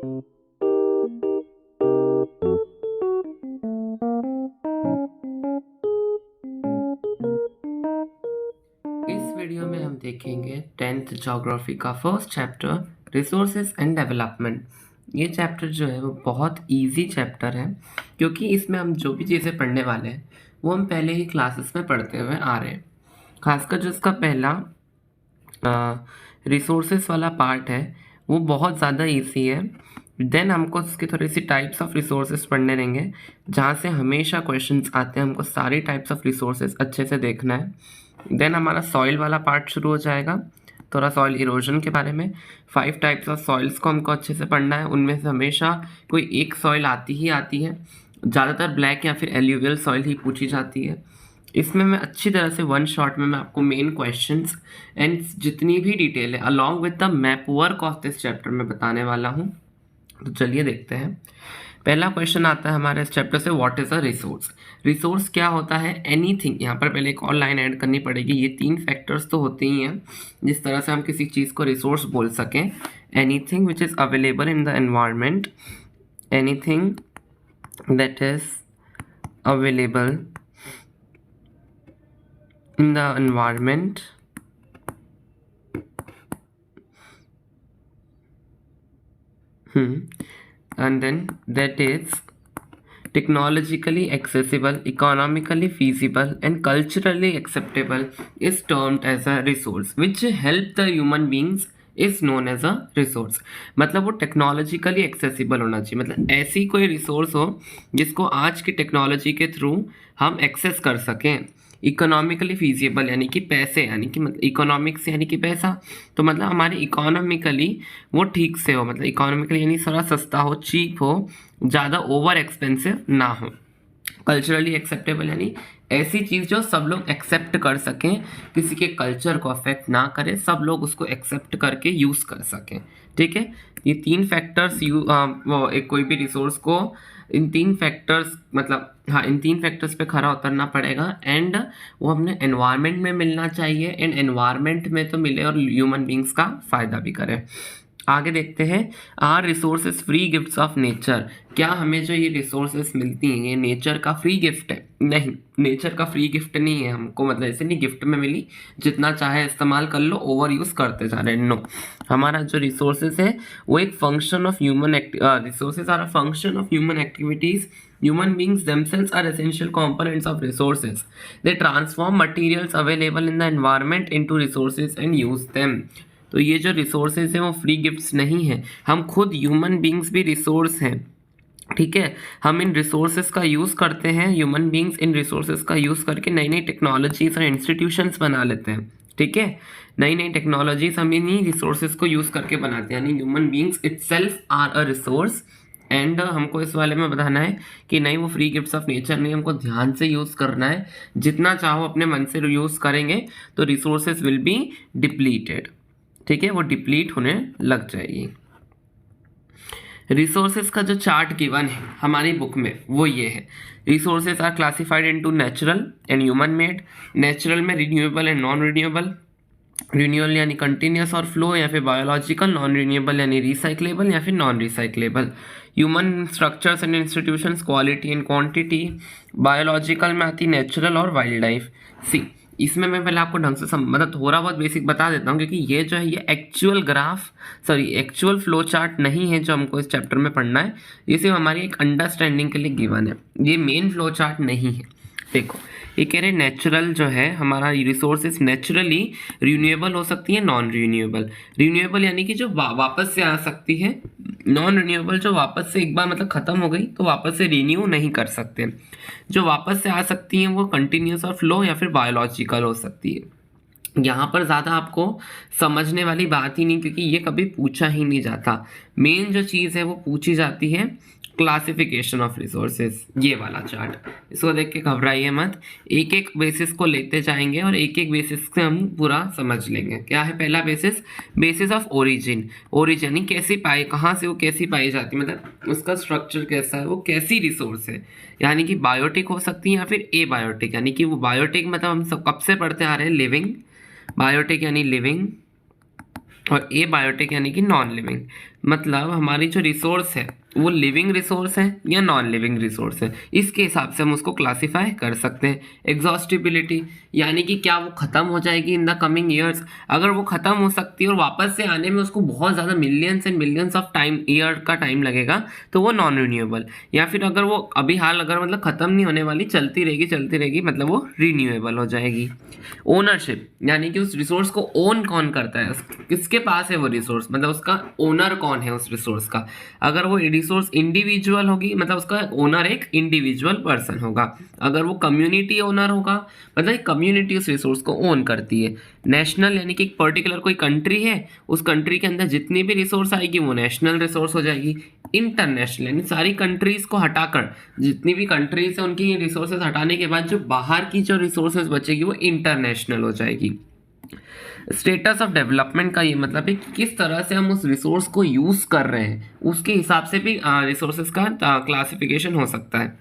इस वीडियो में हम देखेंगे 10th ज्योग्राफी का first chapter resources and development. ये चैप्टर जो है वो बहुत इजी चैप्टर है, क्योंकि इसमें हम जो भी चीज़ें पढ़ने वाले हैं वो हम पहले ही क्लासेस में पढ़ते हुए आ रहे हैं। खासकर जो इसका पहला रिसोर्सेज वाला पार्ट है वो बहुत ज़्यादा इजी है। देन हमको इसकी थोड़ी सी टाइप्स ऑफ रिसोर्सेज पढ़ने रहेंगे, जहाँ से हमेशा क्वेश्चंस आते हैं। हमको सारी टाइप्स ऑफ रिसोर्सेज अच्छे से देखना है। देन हमारा सॉइल वाला पार्ट शुरू हो जाएगा, थोड़ा सॉइल इरोजन के बारे में। 5 टाइप्स ऑफ सॉइल्स को हमको अच्छे से पढ़ना है। उनमें से हमेशा कोई एक सॉइल आती है, ज़्यादातर ब्लैक या फिर एल्यूवियल सॉइल ही पूछी जाती है। इसमें मैं अच्छी तरह से वन शॉट में मैं आपको मेन क्वेश्चंस एंड जितनी भी डिटेल है along with the map work of this chapter में बताने वाला हूँ। तो चलिए देखते हैं। पहला क्वेश्चन आता है हमारे इस चैप्टर से, what is a resource. Resource क्या होता है? एनीथिंग। यहाँ पर पहले एक और लाइन ऐड करनी पड़ेगी। ये 3 फैक्टर्स तो होते ही हैं जिस तरह से हम किसी चीज़ को रिसोर्स बोल सकें। Anything which is available in the environment, anything that is available in the environment and then that is technologically accessible, economically feasible and culturally acceptable is termed as a resource which help the human beings is known as a resource। मतलब वो technologically accessible होना चाहिए, मतलब ऐसी कोई resource हो जिसको आज की टेक्नोलॉजी के थ्रू हम एक्सेस कर सकें। इकोनॉमिकली फीजिबल यानी कि पैसे, यानी कि मतलब इकोनॉमिक्स यानी कि पैसा, तो मतलब हमारी इकोनॉमिकली वो ठीक से हो, मतलब इकोनॉमिकली यानी थोड़ा सस्ता हो, चीप हो, ज़्यादा ओवर एक्सपेंसिव ना हो। कल्चरली एक्सेप्टेबल यानी ऐसी चीज़ जो सब लोग एक्सेप्ट कर सकें, किसी के कल्चर को अफेक्ट ना करे, सब लोग उसको एक्सेप्ट करके यूज़ कर सकें। ठीक है, ये 3 फैक्टर्स वो एक कोई भी रिसोर्स को इन 3 फैक्टर्स मतलब हाँ इन 3 फैक्टर्स पे खरा उतरना पड़ेगा। एंड वो अपने एनवायरनमेंट में मिलना चाहिए, एंड एनवायरनमेंट में तो मिले और ह्यूमन बींग्स का फ़ायदा भी करे। आगे देखते हैं, are resources free gifts of nature. क्या हमें जो ये रिसोर्सेज मिलती हैं ये नेचर का फ्री गिफ्ट है? नहीं, नेचर का फ्री गिफ्ट नहीं है हमको, मतलब ऐसे नहीं गिफ्ट में मिली जितना चाहे इस्तेमाल कर लो, ओवर यूज़ करते जा रहे हैं। नो, हमारा जो रिसोर्सेज है वो एक function of human resources are a function of human activities. Human beings themselves are essential components of resources. They transform materials available in the environment into resources and use them. तो ये जो resources हैं वो free gifts नहीं हैं, हम खुद human beings भी रिसोर्स हैं। ठीक है, हम इन रिसोर्सेज का यूज़ करते हैं, ह्यूमन बींग्स इन रिसोर्सेज का यूज़ करके नई नई टेक्नोलॉजीज और इंस्टीट्यूशंस बना लेते हैं। ठीक है, नई नई टेक्नोलॉजीज हम इन्हीं रिसोर्सेज को यूज़ करके बनाते हैं, यानी human beings itself are a resource. And हमको इस वाले में बताना है कि नहीं, वो फ्री गिफ्ट्स ऑफ नेचर नहीं, हमको ध्यान से यूज़ करना है। जितना चाहो अपने मन से यूज़ करेंगे तो रिसोर्सेज विल बी डिप्लीटेड। ठीक है, वो डिप्लीट होने लग जाएगी। रिसोर्सेज का जो चार्ट गिवन है हमारी बुक में वो ये है। Resources are classified into natural and human made. Natural में renewable and non renewable. Renewal यानी कंटिन्यूस और फ्लो, या फिर बायोलॉजिकल। नॉन रिन्यूएबल यानी रिसाइक्लेबल या फिर non recyclable. Human structures and institutions, quality and quantity. Biological में आती नेचुरल और वाइल्ड लाइफ। सी, इसमें मैं पहले आपको ढंग से मतलब थोड़ा बहुत बेसिक बता देता हूँ, क्योंकि ये जो है ये एक्चुअल फ्लो चार्ट नहीं है जो हमको इस चैप्टर में पढ़ना है। ये सिर्फ हमारी एक अंडरस्टैंडिंग के लिए गिवन है, ये मेन फ्लो चार्ट नहीं है। देखो, ये कह रहे नेचुरल जो है हमारा रिसोर्सेज नेचुरली रिन्यूएबल हो सकती है, नॉन रिन्यूएबल। रिन्यूएबल यानी कि जो वापस से आ सकती है, नॉन रिन्यूएबल जो वापस से एक बार मतलब ख़त्म हो गई तो वापस से रिन्यू नहीं कर सकते। जो वापस से आ सकती हैं वो कंटिन्यूस और फ्लो या फिर बायोलॉजिकल हो सकती है। यहाँ पर ज़्यादा आपको समझने वाली बात ही नहीं, क्योंकि ये कभी पूछा ही नहीं जाता। मेन जो चीज़ है वो पूछी जाती है क्लासिफिकेशन ऑफ रिसोर्सेज, ये वाला चार्ट। इसको देख के घबराइए मत, एक एक बेसिस को लेते जाएंगे और एक एक बेसिस से हम पूरा समझ लेंगे। क्या है पहला basis? Basis of origin. Origin यानी कैसी पाई, कहाँ से वो कैसी पाई जाती है, मतलब उसका स्ट्रक्चर कैसा है, वो कैसी रिसोर्स है। यानी कि बायोटिक हो सकती है या फिर ए बायोटिक, यानी कि वो बायोटिक मतलब हम सब कब से पढ़ते आ रहे हैं, लिविंग। बायोटिक यानी लिविंग और ए बायोटिक यानी कि नॉन लिविंग। मतलब हमारी जो रिसोर्स है वो लिविंग रिसोर्स है या नॉन लिविंग रिसोर्स है, इसके हिसाब से हम उसको क्लासिफाई कर सकते हैं। एग्जॉस्टिबिलिटी यानी कि क्या वो ख़त्म हो जाएगी इन द कमिंग ईयर्स, अगर वो ख़त्म हो सकती है और वापस से आने में उसको बहुत ज़्यादा millions and millions of time year का टाइम लगेगा तो वो नॉन रिन्यूएबल। या फिर अगर वो अभी हाल अगर मतलब ख़त्म नहीं होने वाली, चलती रहेगी मतलब वो रिन्यूएबल हो जाएगी। ओनरशिप यानी कि उस रिसोर्स को ओन कौन करता है, किसके पास है वो रिसोर्स, मतलब उसका ओनर कौन है उस रिसोर्स का। अगर वो रिसोर्स इंडिविजुअल होगी मतलब उसका ओनर एक इंडिविजुअल पर्सन होगा। अगर वो कम्युनिटी ओनर होगा मतलब कम्युनिटी उस रिसोर्स को ओन करती है। नेशनल यानी कि एक पर्टिकुलर कोई कंट्री है, उस कंट्री के अंदर जितनी भी रिसोर्स आएगी वो नेशनल रिसोर्स हो जाएगी। इंटरनेशनल यानी सारी कंट्रीज को हटाकर, जितनी भी कंट्रीज है उनकी रिसोर्सेज हटाने के बाद जो बाहर की जो रिसोर्सेज बचेगी वो इंटरनेशनल हो जाएगी। स्टेटस ऑफ डेवलपमेंट का ये मतलब है कि किस तरह से हम उस रिसोर्स को यूज कर रहे हैं, उसके हिसाब से भी रिसोर्सेज का क्लासिफिकेशन हो सकता है।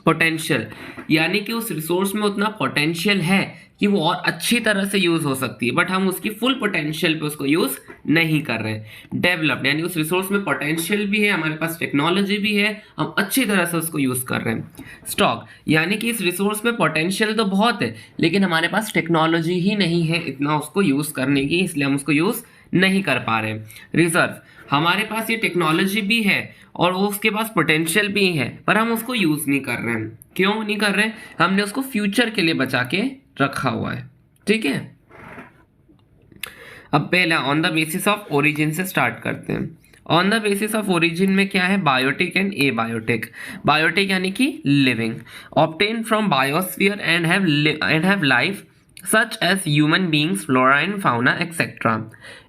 पोटेंशियल यानी कि उस रिसोर्स में उतना पोटेंशियल है कि वो और अच्छी तरह से यूज हो सकती है, बट हम उसकी फुल पोटेंशियल पे उसको यूज नहीं कर रहे हैं। डेवलप्ड यानी उस रिसोर्स में पोटेंशियल भी है, हमारे पास टेक्नोलॉजी भी है, हम अच्छी तरह से उसको यूज कर रहे हैं। स्टॉक यानी कि इस रिसोर्स में पोटेंशियल तो बहुत है लेकिन हमारे पास टेक्नोलॉजी ही नहीं है इतना उसको यूज करने की, इसलिए हम उसको यूज नहीं कर पा रहे हैं। रिजर्व हमारे पास ये टेक्नोलॉजी भी है और वो उसके पास पोटेंशियल भी है पर हम उसको यूज नहीं कर रहे हैं। क्यों नहीं कर रहे हैं, हमने उसको फ्यूचर के लिए बचा के रखा हुआ है। ठीक है, अब पहला on the basis of origin से स्टार्ट करते हैं। On the basis of origin में क्या है, biotic and abiotic. Biotic यानी कि living, obtain from biosphere and have life such as human beings, flora and fauna etcetera.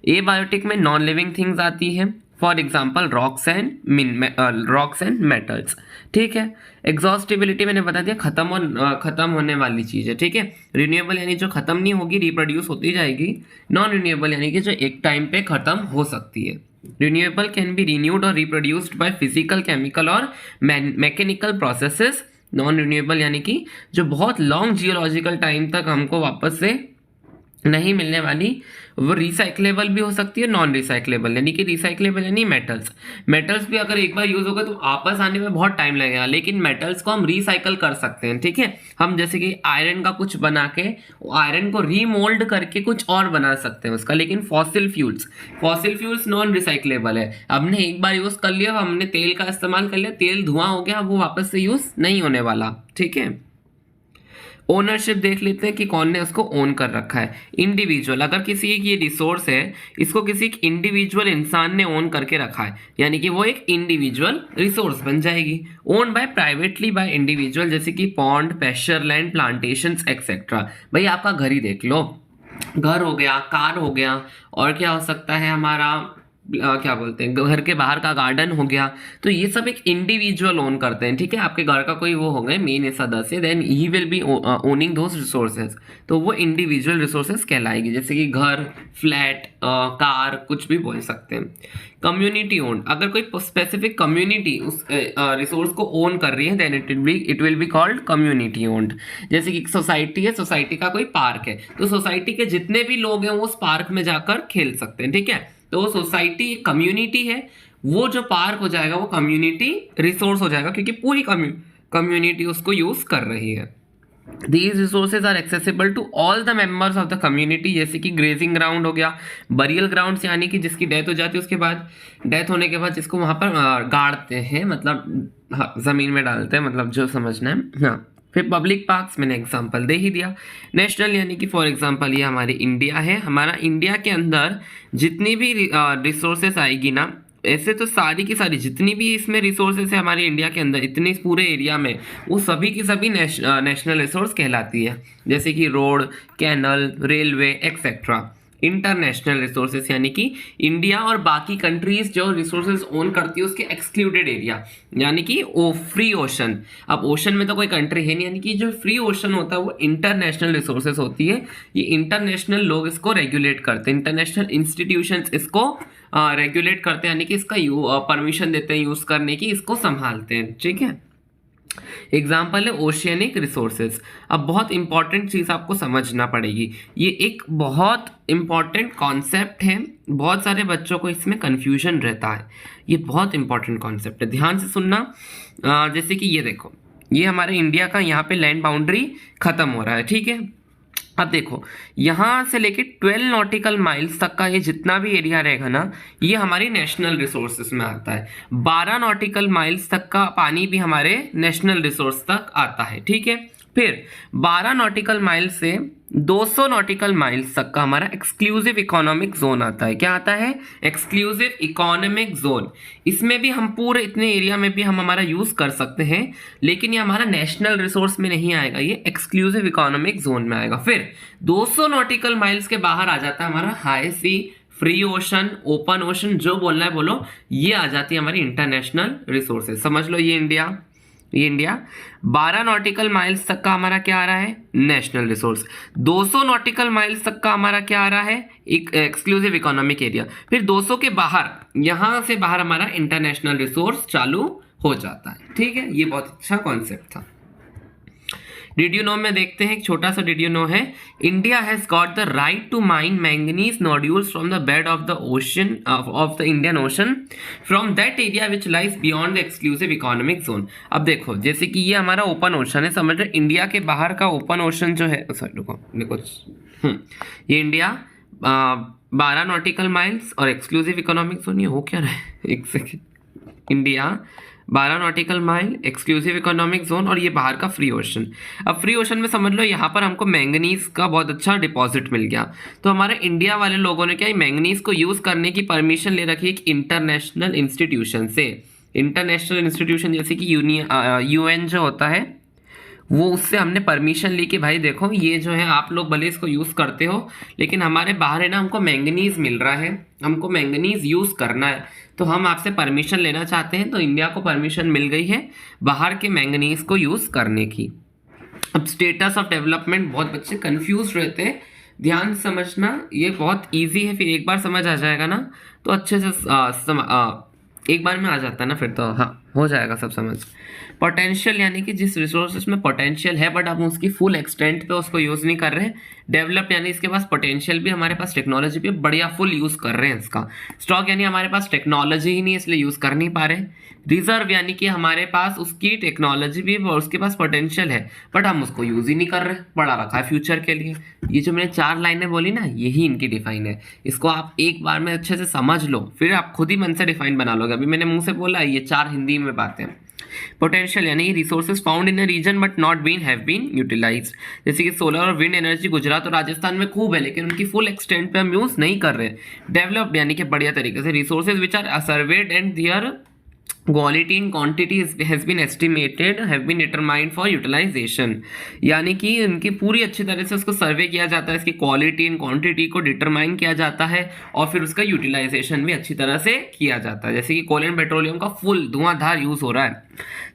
Abiotic में non living things आती है, for example rocks and metals. ठीक है, एग्जॉस्टिबिलिटी मैंने बता दिया खत्म होने वाली चीज है। ठीक है, रिन्यूएबल यानी जो खत्म नहीं होगी, रिप्रोड्यूस होती जाएगी। नॉन रिन्यूएबल यानी कि जो एक टाइम पे खत्म हो सकती है। रिन्यूएबल कैन बी रिन्यूड और रिप्रोड्यूस्ड बाय फिजिकल, केमिकल और मैकेनिकल प्रोसेसेस। नॉन रिन्यूएबल यानी कि जो बहुत लॉन्ग जियोलॉजिकल टाइम तक हमको वापस से नहीं मिलने वाली, वो रिसाइक्लेबल भी हो सकती है, नॉन रिसाइक्लेबल यानी कि रिसाइक्लेबल यानी मेटल्स भी अगर एक बार यूज होगा तो वापस आने में बहुत टाइम लगेगा, लेकिन मेटल्स को हम रिसाइकल कर सकते हैं। ठीक है, हम जैसे कि आयरन का कुछ बना के आयरन को रीमोल्ड करके कुछ और बना सकते हैं उसका। लेकिन फॉसिल फ्यूल्स नॉन रिसाइक्लेबल है, हमने एक बार यूज कर लिया, हमने तेल का इस्तेमाल कर लिया, तेल धुआं हो गया, वो वापस से यूज नहीं होने वाला। ठीक है, ओनरशिप देख लेते हैं कि कौन ने उसको ओन कर रखा है। इंडिविजुअल, अगर किसी एक ये रिसोर्स है, इसको किसी एक इंडिविजुअल इंसान ने ओन करके रखा है यानी कि वो एक इंडिविजुअल रिसोर्स बन जाएगी। Own by privately by individual, जैसे कि pond, pasture land, plantations etcetera. भाई आपका घर ही देख लो, घर हो गया, कार हो गया, और क्या हो सकता है हमारा क्या बोलते हैं, घर के बाहर का गार्डन हो गया, तो ये सब एक इंडिविजुअल ओन करते हैं। ठीक है, आपके घर का कोई वो हो गए मेन सदस्य, then he will be owning those resources, तो वो इंडिविजुअल रिसोर्सेज कहलाएगी, जैसे कि घर, फ्लैट, कार, कुछ भी बोल सकते हैं। कम्युनिटी ओन, अगर कोई स्पेसिफिक कम्युनिटी उस रिसोर्स को ओन कर रही है then it will be called community owned. जैसे कि सोसाइटी है, सोसाइटी का कोई पार्क है, तो सोसाइटी के जितने भी लोग हैं वो उस पार्क में जाकर खेल सकते हैं। ठीक है, तो सोसाइटी एक कम्युनिटी है, वो जो पार्क हो जाएगा वो कम्युनिटी रिसोर्स हो जाएगा क्योंकि पूरी कम्युनिटी उसको यूज कर रही है। These resources are accessible to all the members of the community, जैसे कि ग्रेजिंग ग्राउंड हो गया, बरियल ग्राउंड यानी कि जिसकी डेथ हो जाती है उसके बाद, डेथ होने के बाद जिसको वहां पर गाड़ते हैं, मतलब हाँ, जमीन में डालते हैं, मतलब जो समझना है। हाँ, फिर पब्लिक पार्क्स मैंने एग्जांपल दे ही दिया। नेशनल यानी कि फॉर एग्जांपल ये हमारी इंडिया है, हमारा इंडिया के अंदर जितनी भी रिसोर्सेस आएगी ना, ऐसे तो सारी की सारी जितनी भी इसमें रिसोर्सेस है हमारे इंडिया के अंदर, इतने पूरे एरिया में, वो सभी की सभी नेशनल रिसोर्स कहलाती है, जैसे कि road, canal, railway etcetera. International resources यानी कि इंडिया और बाकी कंट्रीज जो रिसोर्सेज ओन करती है उसके एक्सक्लूडेड एरिया, यानी कि वो फ्री ओशन। अब ओशन में तो कोई कंट्री है नहीं, यानी कि जो फ्री ओशन होता है वो इंटरनेशनल रिसोर्सेज होती है। ये इंटरनेशनल लोग इसको रेगुलेट करते हैं, इंटरनेशनल इंस्टीट्यूशंस इसको रेगुलेट करते हैं, यानी कि इसका परमिशन देते हैं यूज करने की, इसको संभालते हैं। ठीक है, एग्जाम्पल है ओशियनिक रिसोर्सेज। अब बहुत इंपॉर्टेंट चीज़ आपको समझना पड़ेगी, ये एक बहुत इंपॉर्टेंट कॉन्सेप्ट है, बहुत सारे बच्चों को इसमें कन्फ्यूजन रहता है। ये बहुत इंपॉर्टेंट कॉन्सेप्ट है, ध्यान से सुनना। जैसे कि ये देखो, ये हमारे इंडिया का यहाँ पे लैंड बाउंड्री खत्म हो रहा है, ठीक है। अब देखो, यहाँ से लेके 12 नॉटिकल माइल्स तक का ये जितना भी एरिया रहेगा ना, ये हमारी नेशनल रिसोर्सेज में आता है। 12 नॉटिकल माइल्स तक का पानी भी हमारे नेशनल रिसोर्स तक आता है, ठीक है। फिर 12 नॉटिकल माइल से 200 नॉटिकल माइल्स तक का हमारा एक्सक्लूसिव इकोनॉमिक जोन आता है। क्या आता है? Exclusive economic zone. इसमें भी हम पूरे इतने एरिया में भी हम हमारा यूज कर सकते हैं, लेकिन ये हमारा नेशनल रिसोर्स में नहीं आएगा, ये एक्सक्लूसिव इकोनॉमिक जोन में आएगा। फिर 200 नॉटिकल माइल्स के बाहर आ जाता है हमारा हाई सी, फ्री ओशन, ओपन ओशन, जो बोलना है बोलो, ये आ जाती है हमारी इंटरनेशनल रिसोर्सेज। समझ लो, ये इंडिया 12 नॉटिकल माइल्स तक का हमारा क्या आ रहा है? National resource. 200 नॉटिकल माइल्स तक का हमारा क्या आ रहा है? एक एक्सक्लूसिव इकोनॉमिक एरिया। फिर 200 के बाहर, यहां से बाहर हमारा इंटरनेशनल रिसोर्स चालू हो जाता है, ठीक है। ये बहुत अच्छा कॉन्सेप्ट था। डिड यू नो में देखते हैं, एक छोटा सा डिड यू नो है। India has got the right to mine manganese nodules from the bed of the ocean of the Indian Ocean from that area which lies beyond the exclusive economic zone. अब देखो, जैसे कि ये हमारा open ocean है, समझ रहे, India के बाहर का ओपन ओशन जो है, सॉरी रुको देखो, ये इंडिया 12 नॉटिकल माइल्स और एक्सक्लूसिव इकोनॉमिक जोन, ये हो क्या रहा है, एक second, India 12 nautical mile, exclusive economic zone, और ये बाहर का फ्री ओशन। अब फ्री ओशन में समझ लो, यहाँ पर हमको मैंगनीज का बहुत अच्छा डिपॉजिट मिल गया, तो हमारे इंडिया वाले लोगों ने क्या, मैंगनीज को यूज करने की परमिशन ले रखी एक इंटरनेशनल इंस्टीट्यूशन से। इंटरनेशनल इंस्टीट्यूशन जैसे कि यूएन जो होता है, वो उससे हमने परमिशन ली कि भाई देखो, ये जो है आप लोग भले इसको यूज़ करते हो, लेकिन हमारे बाहर है ना, हमको मैंगनीज मिल रहा है, हमको मैंगनीज यूज़ करना है, तो हम आपसे परमिशन लेना चाहते हैं। तो इंडिया को परमिशन मिल गई है बाहर के मैंगनीज को यूज़ करने की। अब स्टेटस ऑफ डेवलपमेंट, बहुत बच्चे कंफ्यूज रहते हैं, ध्यान समझना, ये बहुत ईजी है, फिर एक बार समझ आ जाएगा ना तो अच्छे से एक बार में आ जाता है ना, फिर तो हाँ हो जाएगा सब समझ। पोटेंशियल यानी कि जिस रिसोर्सेज में पोटेंशियल है बट हम उसकी फुल एक्सटेंट पे उसको यूज़ नहीं कर रहे। डेवलप यानी इसके पास पोटेंशियल भी, हमारे पास टेक्नोलॉजी भी बढ़िया फुल यूज़ कर रहे हैं इसका। स्टॉक यानी हमारे पास टेक्नोलॉजी ही नहीं, इसलिए यूज़ कर नहीं पा रहे। रिजर्व यानी कि हमारे पास उसकी टेक्नोलॉजी भी और उसके पास पोटेंशियल है बट हम उसको यूज़ ही नहीं कर रहे, पड़ा रखा है फ्यूचर के लिए। ये जो मैंने 4 लाइनें बोली ना, यही इनकी डिफाइन है। इसको आप एक बार में अच्छे से समझ लो, फिर आप खुद ही मन से डिफाइन बना लोगे। अभी मैंने मुंह से बोला, ये 4 हिंदी में बातें। पोटेंशियल यानी resources found in a region but not been have been utilised. जैसे कि सोलर और विंड एनर्जी गुजरात और राजस्थान में खूब है, लेकिन उनकी फुल एक्सटेंट पे हम यूज नहीं कर रहे। डेवलप्ड यानी कि बढ़िया तरीके से, resources which are surveyed and their quality and quantity has been estimated have been determined for utilisation. यानी कि इनकी पूरी अच्छी तरह से उसको सर्वे किया जाता है, इसकी क्वालिटी एंड क्वांटिटी को डिटरमाइन किया जाता है और फिर उसका यूटिलाइजेशन भी अच्छी तरह से किया जाता है। जैसे कि कोल एंड पेट्रोलियम का फुल धुआंधार यूज हो रहा है।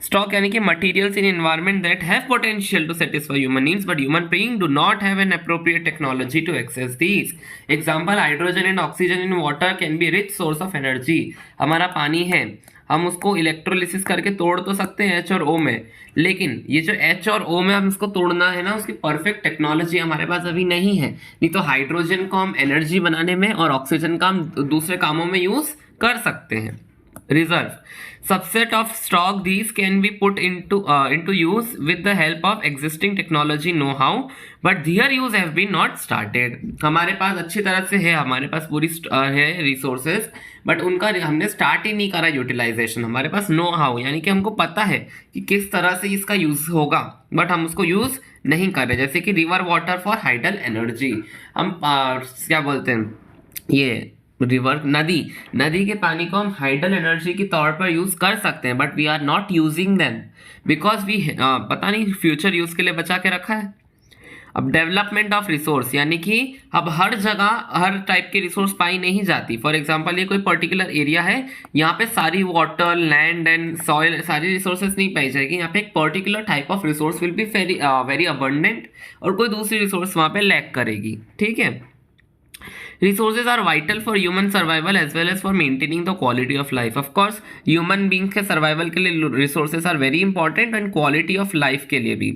स्टॉक यानी कि materials in environment that have potential to satisfy human needs but human being do not have an appropriate technology to access these. Example, hydrogen and oxygen in water can be rich source of energy. हमारा पानी है, हम उसको electrolysis करके तोड़ तो सकते हैं H और O में, लेकिन ये जो H और O में हम इसको तोड़ना है ना, उसकी परफेक्ट टेक्नोलॉजी हमारे पास अभी नहीं है। नहीं तो हाइड्रोजन को हम एनर्जी बनाने में और ऑक्सीजन का हम दूसरे कामों में यूज कर सकते हैं। Reserve, subset of stock these can be put into use with the help of existing technology know-how but their use have been not started। हमारे पास अच्छी तरह से है, हमारे पास पूरी है रिसोर्सेज, बट उनका हमने स्टार्ट ही नहीं करा यूटिलाइजेशन। हमारे पास नो हाउ यानी कि हमको पता है कि किस तरह से इसका यूज होगा बट हम उसको यूज नहीं कर रहे। जैसे कि river water for hydel energy, हम क्या बोलते हैं, ये रिवर, नदी के पानी को हम हाइडल एनर्जी के तौर पर यूज कर सकते हैं but we are not using them because we पता नहीं फ्यूचर यूज के लिए बचा के रखा है। अब डेवलपमेंट ऑफ रिसोर्स यानी कि अब हर जगह हर टाइप की रिसोर्स पाई नहीं जाती। फॉर एग्जांपल, ये कोई पर्टिकुलर एरिया है, यहाँ पे सारी वाटर, लैंड एंड सॉइल सारी रिसोर्सेज नहीं पाई जाएगी। यहाँ पे एक particular type of resource will be very abundant और कोई दूसरी रिसोर्स वहाँ पे लैक करेगी, ठीक है। Resources are vital for human survival as well as for maintaining the quality of life. Of course, human beings के survival के लिए resources are very important and quality of life के लिए भी.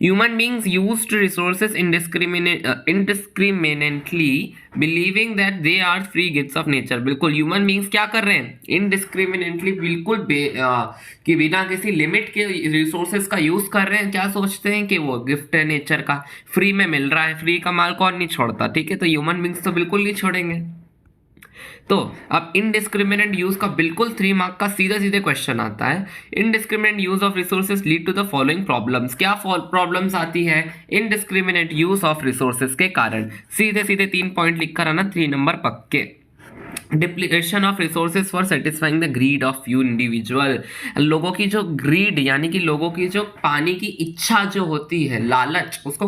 Human beings used resources indiscriminately, believing that they are free gifts of nature. बिल्कुल human beings क्या कर रहे हैं? Indiscriminately, बिल्कुल कि बिना किसी लिमिट के रिसोर्सेज का यूज कर रहे हैं. क्या सोचते हैं कि वो गिफ्ट है नेचर का, फ्री में मिल रहा है, फ्री का माल कौन नहीं छोड़ता. ठीक है, तो ह्यूमन बींग्स तो बिल्कुल नहीं छोड़ेंगे. तो अब इनडिस्क्रिमिनेट यूज का बिल्कुल 3 मार्क का सीधे सीधे क्वेश्चन आता है. Indiscriminate use of resources lead to the following problems. क्या प्रॉब्लम्स आती है इनडिस्क्रिमिनेट यूज ऑफ रिसोर्सेज के कारण? सीधे सीधे 3 पॉइंट लिखकर आना, 3 नंबर पक्के. Depletion of resources for satisfying the greed of few individual. लोगों की जो ग्रीड यानी कि लोगों की जो पाने की इच्छा जो होती है, लालच, उसको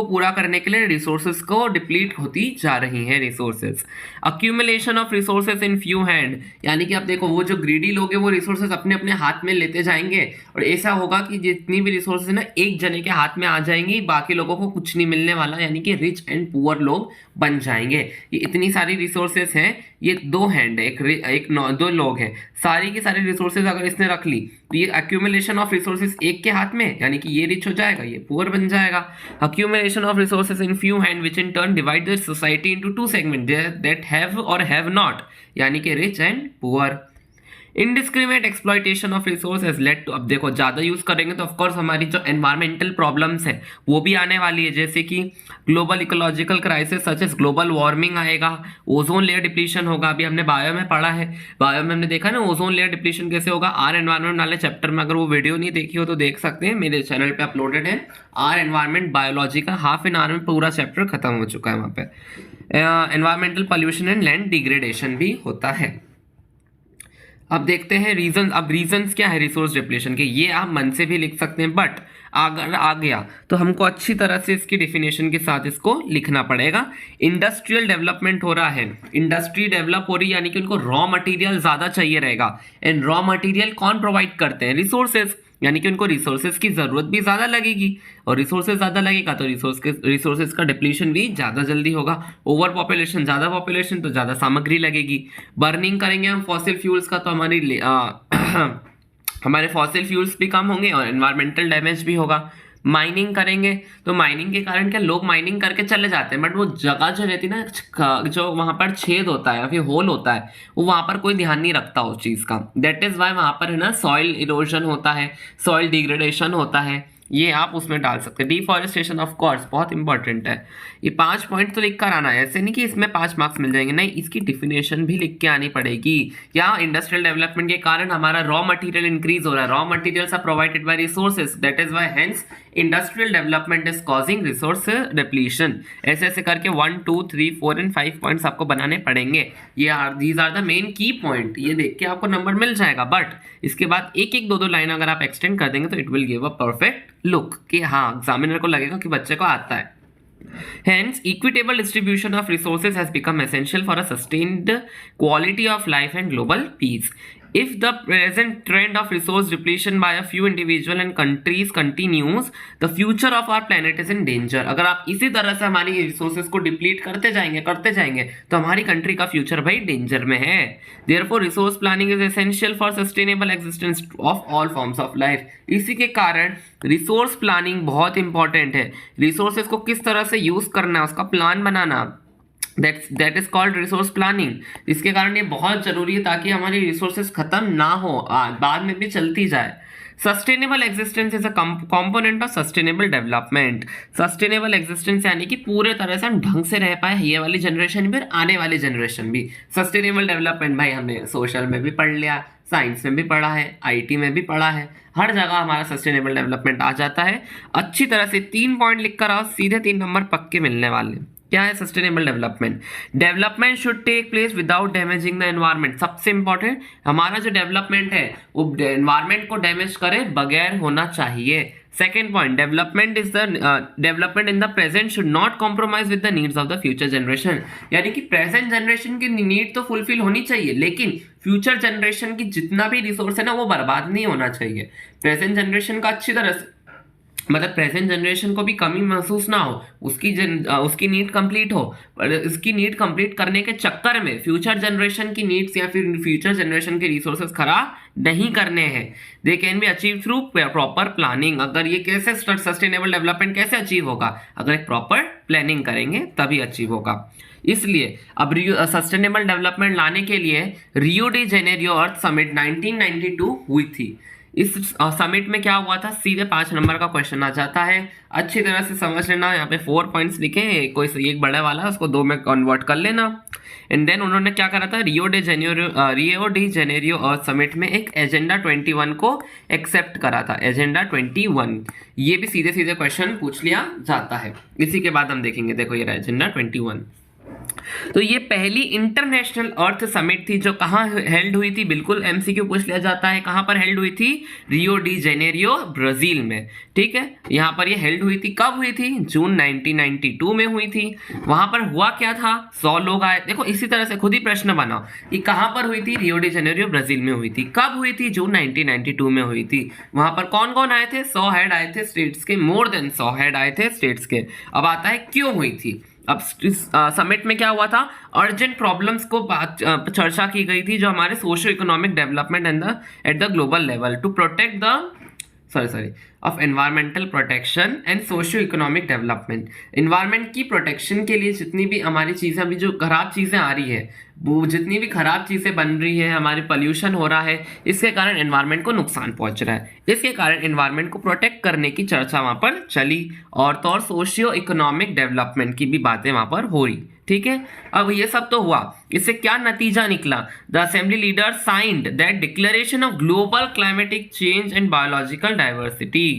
पूरा करने के लिए रिसोर्सेज को डिप्लीट होती जा रही है resources. Accumulation of resources in few hand, यानी कि आप देखो वो जो ग्रीडी लोग हैं वो रिसोर्सेज अपने अपने हाथ में लेते जाएंगे और ऐसा होगा कि जितनी भी रिसोर्सेज है ना एक जने के हाथ में आ जाएंगी, बाकी लोगों को कुछ नहीं मिलने वाला, यानी कि रिच एंड पुअर लोग बन जाएंगे. ये इतनी सारी रिसोर्सेज हैं, ये 2 हैंड है, एक 2 लोग हैं, सारी की सारी रिसोर्सेज अगर इसने रख ली तो ये अक्यूमुलेशन ऑफ रिसोर्सेज एक के हाथ में, यानी कि ये रिच हो जाएगा, ये पुअर बन जाएगा. Accumulation of resources in few hand which in turn divide the society into 2 segment that have और हैव नॉट, यानी कि rich and poor. Indiscriminate exploitation of resource has led to, अब देखो ज़्यादा यूज़ करेंगे तो ऑफकोर्स हमारी जो एनवायरमेंटल प्रॉब्लम्स है वो भी आने वाली है, जैसे कि global ecological crisis such as global warming आएगा, ओजोन लेयर डिप्लीशन होगा. अभी हमने बायो में पढ़ा है, बायो में हमने देखा ना ओजोन लेयर डिप्लीशन कैसे होगा. आर एनवायरमेंट वाले चैप्टर में अगर वो वीडियो नहीं देखी हो तो देख सकते हैं, मेरे चैनल पर अपलोडेड है. आर एनवायरमेंट बायोलॉजी का हाफ एन आवर में पूरा चैप्टर खत्म हो चुका है. वहाँ पे environmental pollution and land degradation भी होता है. अब देखते हैं रीजन. अब रीजंस क्या है रिसोर्स डिप्लीशन के, ये आप मन से भी लिख सकते हैं, बट अगर आ गया तो हमको अच्छी तरह से इसकी डेफिनेशन के साथ इसको लिखना पड़ेगा. इंडस्ट्रियल डेवलपमेंट हो रहा है, इंडस्ट्री डेवलप हो रही है, यानी कि उनको रॉ मटेरियल ज़्यादा चाहिए रहेगा. एंड रॉ मटेरियल कौन प्रोवाइड करते हैं? रिसोर्सेज, यानी कि उनको रिसोर्सेज की ज़रूरत भी ज़्यादा लगेगी, और रिसोर्सेज ज़्यादा लगेगा तो रिसोर्सेज का डिप्लीशन भी ज़्यादा जल्दी होगा. ओवर पॉपुलेशन, ज़्यादा पॉपुलेशन तो ज़्यादा सामग्री लगेगी. बर्निंग करेंगे हम फॉसिल फ्यूल्स का तो हमारे फॉसिल फ्यूल्स भी कम होंगे और एनवायरमेंटल डैमेज भी होगा. माइनिंग करेंगे तो माइनिंग के कारण क्या लोग माइनिंग करके चले जाते हैं, बट वो जगह जो रहती है ना, जो वहाँ पर छेद होता है या फिर होल होता है, वो वहाँ पर कोई ध्यान नहीं रखता उस चीज़ का. दैट इज़ वाई वहाँ पर है ना सॉइल इरोजन होता है, सॉइल डिग्रेडेशन होता है. ये आप उसमें डाल सकते हैं. डिफॉरेस्टेशन ऑफ कोर्स बहुत इंपॉर्टेंट है. ये 5 पॉइंट तो लिख कर आना है, ऐसे नहीं कि इसमें 5 मार्क्स मिल जाएंगे, नहीं, इसकी डिफिनेशन भी लिख के आनी पड़ेगी. या इंडस्ट्रियल डेवलपमेंट के कारण हमारा रॉ मटेरियल इंक्रीज हो रहा है, raw materials are provided by resources, that is why hence industrial development is causing resource depletion. ऐसे ऐसे करके 1 2 3 4 एंड 5 पॉइंट्स आपको बनाने पड़ेंगे. दीज आर द मेन की पॉइंट. ये देख के आपको नंबर मिल जाएगा, बट इसके बाद एक एक 2 लाइन अगर आप एक्सटेंड कर देंगे तो it will give a perfect look कि हाँ एग्जामिनर को लगेगा कि बच्चे को आता है. Hence, equitable distribution of resources has become essential for a sustained quality of life and global peace. If the present trend of resource depletion by a few individuals and countries continues, the future of our planet is in danger. अगर आप इसी तरह से हमारी resources को deplete करते जाएंगे तो हमारी कंट्री का फ्यूचर भाई डेंजर में है. Therefore, resource planning is essential for sustainable existence of all forms of life. इसी के कारण रिसोर्स प्लानिंग बहुत इंपॉर्टेंट है. रिसोर्सेज को किस तरह से यूज करना है उसका plan banana, that is called resource planning. इसके कारण ये बहुत जरूरी है ताकि हमारी रिसोर्सेज खत्म ना हो, बाद में भी चलती जाए. Sustainable existence is a component of sustainable development. Sustainable existence यानी कि पूरे तरह से हम ढंग से रह पाए, ये वाली जनरेशन भी और आने वाली जनरेशन भी. सस्टेनेबल डेवलपमेंट भाई हमने सोशल में भी पढ़ लिया, साइंस में भी पढ़ा है, आईटी में भी पढ़ा है, हर जगह हमारा सस्टेनेबल डेवलपमेंट आ जाता है. अच्छी तरह से 3 पॉइंट लिख कर आओ, सीधे 3 नंबर पक्के मिलने वाले. क्या है sustainable development? Development should take place without damaging the environment. सबसे इंपॉर्टेंट, हमारा जो डेवलपमेंट है वो एनवायरमेंट को डैमेज करे बगैर होना चाहिए. Second point, development in the present should not compromise with the needs of the future generation. यानी कि प्रेजेंट जनरेशन की नीड तो फुलफिल होनी चाहिए, लेकिन फ्यूचर जनरेशन की जितना भी रिसोर्स है ना वो बर्बाद नहीं होना चाहिए. प्रेजेंट जनरेशन का अच्छी तरह से मतलब प्रेजेंट जनरेशन को भी कमी महसूस ना हो, उसकी नीड कंप्लीट हो, पर इसकी नीड कंप्लीट करने के चक्कर में फ्यूचर जनरेशन की नीड्स या फिर फ्यूचर जनरेशन के रिसोर्सेज खराब नहीं करने हैं। They can be achieve through proper planning. अगर ये कैसे सस्टेनेबल डेवलपमेंट कैसे अचीव होगा, अगर एक प्रॉपर प्लानिंग करेंगे तभी अचीव होगा। इसलिए अब सस्टेनेबल डेवलपमेंट लाने के लिए रियो डी जेनेरियो अर्थ समिट 1992 हुई थी। इस समिट में क्या हुआ था, सीधे 5 नंबर का क्वेश्चन आ जाता है, अच्छी तरह से समझ लेना। यहाँ पे 4 पॉइंट्स लिखे हैं, कोई एक बड़े वाला उसको 2 में कन्वर्ट कर लेना। एंड देन उन्होंने क्या करा था, रियो डी जेनेरियो और समिट में एक एजेंडा 21 को एक्सेप्ट करा था, एजेंडा 21। ये भी सीधे सीधे क्वेश्चन पूछ लिया जाता है। इसी के बाद हम देखेंगे, देखो ये रहा एजेंडा 21। तो ये पहली इंटरनेशनल अर्थ समिट थी जो कहाँ हेल्ड हुई थी, बिल्कुल एमसीक्यू पूछ लिया जाता है, कहाँ पर हेल्ड हुई थी, रियो डी जेनेरियो ब्राजील में। ठीक है, यहाँ पर ये हेल्ड हुई थी, कब हुई थी, जून 1992 में हुई थी। वहां पर हुआ क्या था, 100 लोग आए। देखो इसी तरह से खुद ही प्रश्न बनाओ कि कहाँ पर हुई थी, रियो डी जेनेरियो ब्राजील में हुई थी, कब हुई थी, जून 1992 में हुई थी। वहां पर कौन कौन आए थे, 100 हेड आए थे स्टेट्स के, मोर देन 100 हेड आए थे स्टेट्स के। अब आता है क्यों हुई थी। अब समिट में क्या हुआ था, अर्जेंट प्रॉब्लम्स को चर्चा की गई थी जो हमारे socio economic development at the global level to protect the of environmental protection and socio economic development. Environment की प्रोटेक्शन के लिए जितनी भी हमारी चीज़ें, अभी जो खराब चीज़ें आ रही है, वो जितनी भी खराब चीज़ें बन रही है, हमारी पॉल्यूशन हो रहा है, इसके कारण एनवायरमेंट को नुकसान पहुंच रहा है। इसके कारण एनवायरमेंट को प्रोटेक्ट करने की चर्चा वहाँ पर चली, और तो और सोशियो इकोनॉमिक डेवलपमेंट की भी बातें वहाँ पर हो रही। ठीक है, अब ये सब तो हुआ, इससे क्या नतीजा निकला, the assembly leader signed that declaration of global climatic change and biological diversity.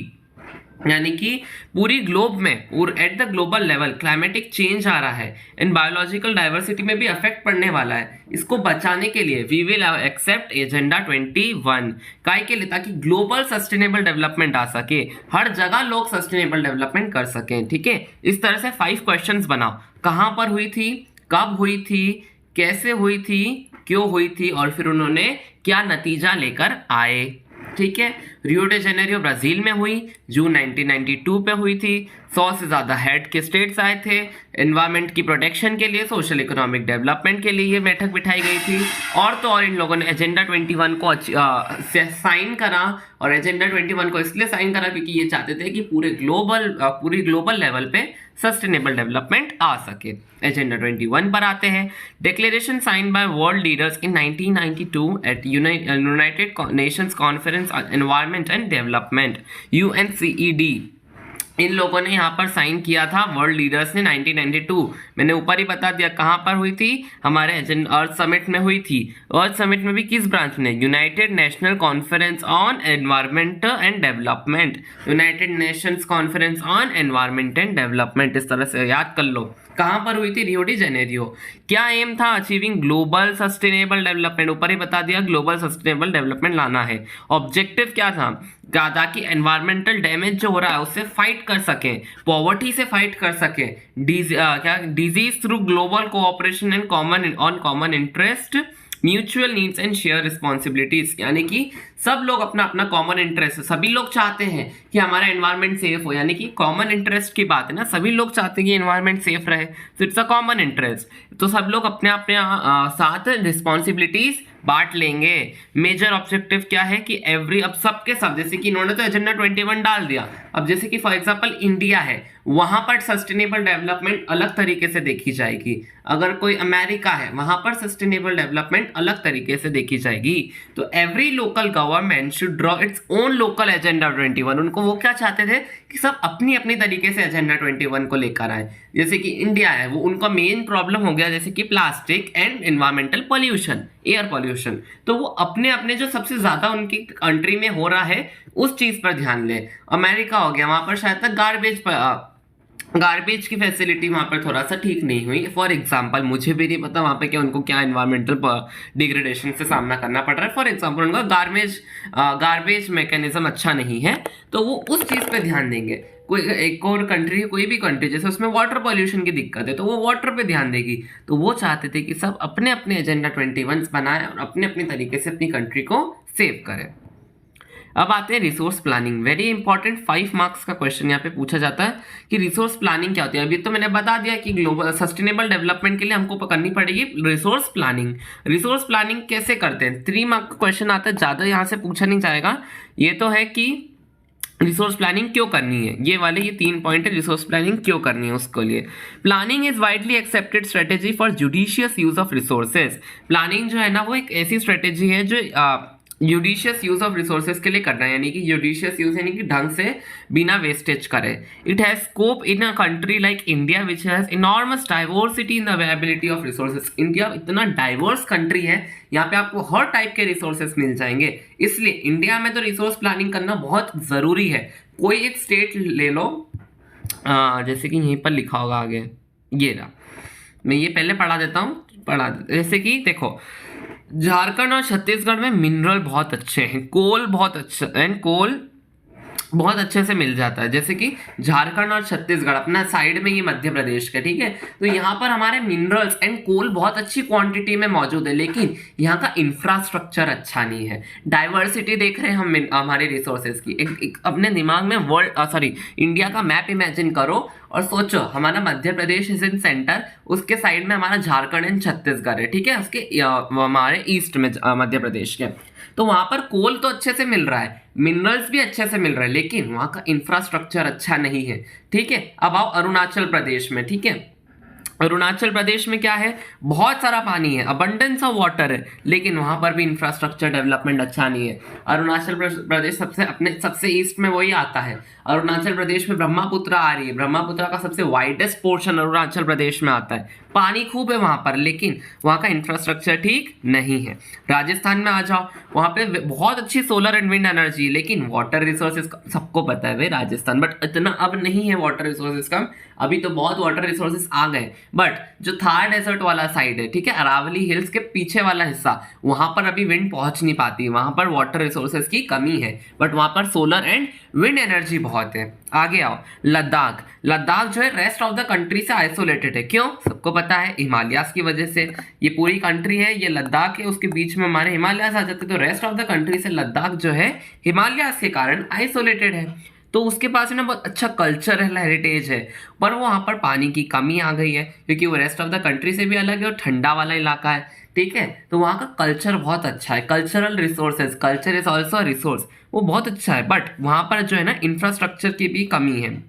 यानी कि पूरी ग्लोब में at the global level climatic change आ रहा है, एंड बायोलॉजिकल डाइवर्सिटी में भी अफेक्ट पड़ने वाला है। इसको बचाने के लिए वी विल एक्सेप्ट एजेंडा 21। काय के लिए, ताकि ग्लोबल सस्टेनेबल डेवलपमेंट आ सके, हर जगह लोग सस्टेनेबल डेवलपमेंट कर सकें। ठीक है, इस तरह से 5 क्वेश्चंस बनाओ, कहाँ पर हुई थी, कब हुई थी, कैसे हुई थी, क्यों हुई थी, और फिर उन्होंने क्या नतीजा लेकर आए। ठीक है, रियो डे जेनेरियो ब्राजील में हुई, जून 1992 पे हुई थी, 100 से ज़्यादा हेड के स्टेट्स आए थे, एनवायरमेंट की प्रोटेक्शन के लिए, सोशल इकोनॉमिक डेवलपमेंट के लिए ये बैठक बिठाई गई थी, और तो और इन लोगों ने एजेंडा 21 को साइन करा। और एजेंडा 21 को इसलिए साइन करा क्योंकि ये चाहते थे कि पूरी ग्लोबल लेवल पे सस्टेनेबल डेवलपमेंट आ सके। एजेंडा 21 पर आते हैं, declaration signed by world leaders in 1992 at United Nations Conference on Environment and Development, UNCED। इन लोगों ने यहाँ पर साइन किया था वर्ल्ड लीडर्स ने 1992। मैंने ऊपर ही बता दिया कहाँ पर हुई थी, हमारे अर्थ समिट में हुई थी। अर्थ समिट में भी किस ब्रांच ने, United national conference on environment and development, United Nations Conference on environment and development. इस तरह से याद कर लो, कहाँ पर हुई थी, रियो डी जेनेरियो। क्या एम था, अचीविंग ग्लोबल सस्टेनेबल डेवलपमेंट, ऊपर ही बता दिया ग्लोबल सस्टेनेबल डेवलपमेंट लाना है। ऑब्जेक्टिव क्या था, ताकि एनवायरमेंटल डैमेज जो हो रहा है उससे फाइट कर सकें, पॉवर्टी से फाइट कर सकें, disease through global cooperation and common interest, mutual needs and share responsibilities. यानी कि सब लोग अपना अपना कॉमन इंटरेस्ट, सभी लोग चाहते हैं कि हमारा एनवायरनमेंट सेफ हो, यानी कि कॉमन इंटरेस्ट की बात है ना, सभी लोग चाहते हैं कि एनवायरनमेंट सेफ रहे, तो इट्स अ कॉमन इंटरेस्ट। तो सब लोग अपने अपने साथ रिस्पॉन्सिबिलिटीज बांट लेंगे। मेजर ऑब्जेक्टिव क्या है कि अब सबके सब, जैसे कि इन्होंने तो एजेंडा 21 डाल दिया, अब जैसे कि फॉर एग्जांपल इंडिया है, वहां पर सस्टेनेबल डेवलपमेंट अलग तरीके से देखी जाएगी। अगर कोई अमेरिका है, वहां पर सस्टेनेबल डेवलपमेंट अलग तरीके से देखी जाएगी। तो every local government should draw its own local agenda 21। उनको वो क्या चाहते थे कि सब अपनी अपनी तरीके से एजेंडा 21 को लेकर आए। जैसे कि इंडिया है, वो उनका मेन प्रॉब्लम हो गया जैसे कि plastic and environmental pollution, air pollution, तो वो अपने अपने जो सबसे ज्यादा उनकी कंट्री में हो रहा है उस चीज पर ध्यान ले। अमेरिका हो गया, वहां पर शायद तक गार्बेज की फैसिलिटी वहाँ पर थोड़ा सा ठीक नहीं हुई। फॉर एग्जांपल, मुझे भी नहीं पता वहाँ पे क्या उनको क्या एनवायरमेंटल डिग्रेडेशन से सामना करना पड़ रहा है। फॉर एग्जांपल, उनका गार्बेज मैकेनिज्म अच्छा नहीं है, तो वो उस चीज़ पे ध्यान देंगे। कोई एक और कंट्री, कोई भी कंट्री जैसे उसमें वाटर पॉल्यूशन की दिक्कत है, तो वो वाटर पे ध्यान देगी। तो वो चाहते थे कि सब अपने अपने एजेंडा 21 बनाए और अपने अपने तरीके से अपनी कंट्री को सेव करें। अब आते हैं resource planning. Very important 5 marks का क्वेश्चन यहाँ पे पूछा जाता है कि रिसोर्स प्लानिंग क्या होती है। अभी तो मैंने बता दिया कि ग्लोबल सस्टेनेबल डेवलपमेंट के लिए हमको करनी पड़ेगी रिसोर्स प्लानिंग। रिसोर्स प्लानिंग कैसे करते हैं, 3 मार्क का क्वेश्चन आता है, ज़्यादा यहाँ से पूछा नहीं जाएगा। ये तो है कि रिसोर्स प्लानिंग क्यों करनी है, ये 3 पॉइंट है, रिसोर्स प्लानिंग क्यों करनी है उसके लिए। Planning is widely accepted strategy for judicious use of resources. Planning जो है ना वो एक ऐसी स्ट्रेटेजी है जो यूडिशियस यूज ऑफ रिसोर्सेज के लिए करना है, यानी कि यूडिशियस यूज यानी कि ढंग से बिना वेस्टेज करे। It has scope in a country like India which has enormous diversity in the availability of resources. India इतना डाइवर्स कंट्री है, यहाँ पे आपको हर टाइप के रिसोर्सेज मिल जाएंगे, इसलिए इंडिया में तो रिसोर्स प्लानिंग करना बहुत ज़रूरी है। कोई एक स्टेट ले लो, जैसे कि यहीं पर लिखा होगा आगे, ये रहा, मैं ये पहले पढ़ा देता हूँ, जैसे कि देखो झारखंड और छत्तीसगढ़ में मिनरल बहुत अच्छे हैं, कोल बहुत अच्छा, एंड कोल बहुत अच्छे से मिल जाता है। जैसे कि झारखंड और छत्तीसगढ़ अपना साइड में, ये मध्य प्रदेश का, ठीक है, तो यहाँ पर हमारे मिनरल्स एंड कोल बहुत अच्छी क्वांटिटी में मौजूद है, लेकिन यहाँ का इंफ्रास्ट्रक्चर अच्छा नहीं है। डाइवर्सिटी देख रहे हैं हम हमारे रिसोर्सेज की। एक अपने दिमाग में इंडिया का मैप इमेजिन करो और सोचो, हमारा Madhya Pradesh is in centre, उसके साइड में हमारा झारखंड एंड छत्तीसगढ़ है, ठीक है, उसके हमारे ईस्ट में मध्य प्रदेश के, तो वहां पर कोल तो अच्छे से मिल रहा है, मिनरल्स भी अच्छे से मिल रहा है, लेकिन वहां का इंफ्रास्ट्रक्चर अच्छा नहीं है, ठीक है। अब आओ अरुणाचल प्रदेश में, ठीक है, अरुणाचल प्रदेश में क्या है, बहुत सारा पानी है, अबंडेंस ऑफ वाटर है, लेकिन वहां पर भी इंफ्रास्ट्रक्चर डेवलपमेंट अच्छा नहीं है। अरुणाचल प्रदेश सबसे ईस्ट में वही आता है। अरुणाचल प्रदेश में ब्रह्मपुत्र आ रही है, ब्रह्मपुत्र का सबसे वाइडेस्ट पोर्शन अरुणाचल प्रदेश में आता है, पानी खूब है वहां पर, लेकिन वहां का इंफ्रास्ट्रक्चर ठीक नहीं है। राजस्थान में आ जाओ, वहां पे बहुत अच्छी सोलर एंड विंड एनर्जी, लेकिन वाटर रिसोर्सेज सबको पता है भाई राजस्थान, बट इतना अब नहीं है वाटर रिसोर्सेज का, अभी तो बहुत वाटर रिसोर्सेज आ गए, बट जो थार डेजर्ट वाला साइड है, ठीक है, अरावली हिल्स के पीछे वाला हिस्सा, वहां पर अभी विंड पहुंच नहीं पाती, वहां पर वाटर रिसोर्सेज की कमी है, बट वहां पर सोलर एंड विंड एनर्जी बहुत है। आगे आओ, लद्दाख। लद्दाख जो है रेस्ट ऑफ द कंट्री से आइसोलेटेड है, क्यों, सबको पता है, हिमालयास की वजह से। ये पूरी कंट्री है, ये लद्दाख है, उसके बीच में हमारे हिमालयास आ जाते, तो रेस्ट ऑफ द कंट्री से लद्दाख जो है हिमालयास के कारण आइसोलेटेड है। तो उसके पास ना बहुत अच्छा कल्चरल हेरिटेज है, पर वहाँ पर पानी की कमी आ गई है, क्योंकि वो रेस्ट ऑफ द कंट्री से भी अलग है और ठंडा वाला इलाका है, ठीक है, तो वहाँ का कल्चर बहुत अच्छा है, cultural resources, culture is also resource, वो बहुत अच्छा है, बट वहाँ पर जो है ना इंफ्रास्ट्रक्चर की भी कमी है,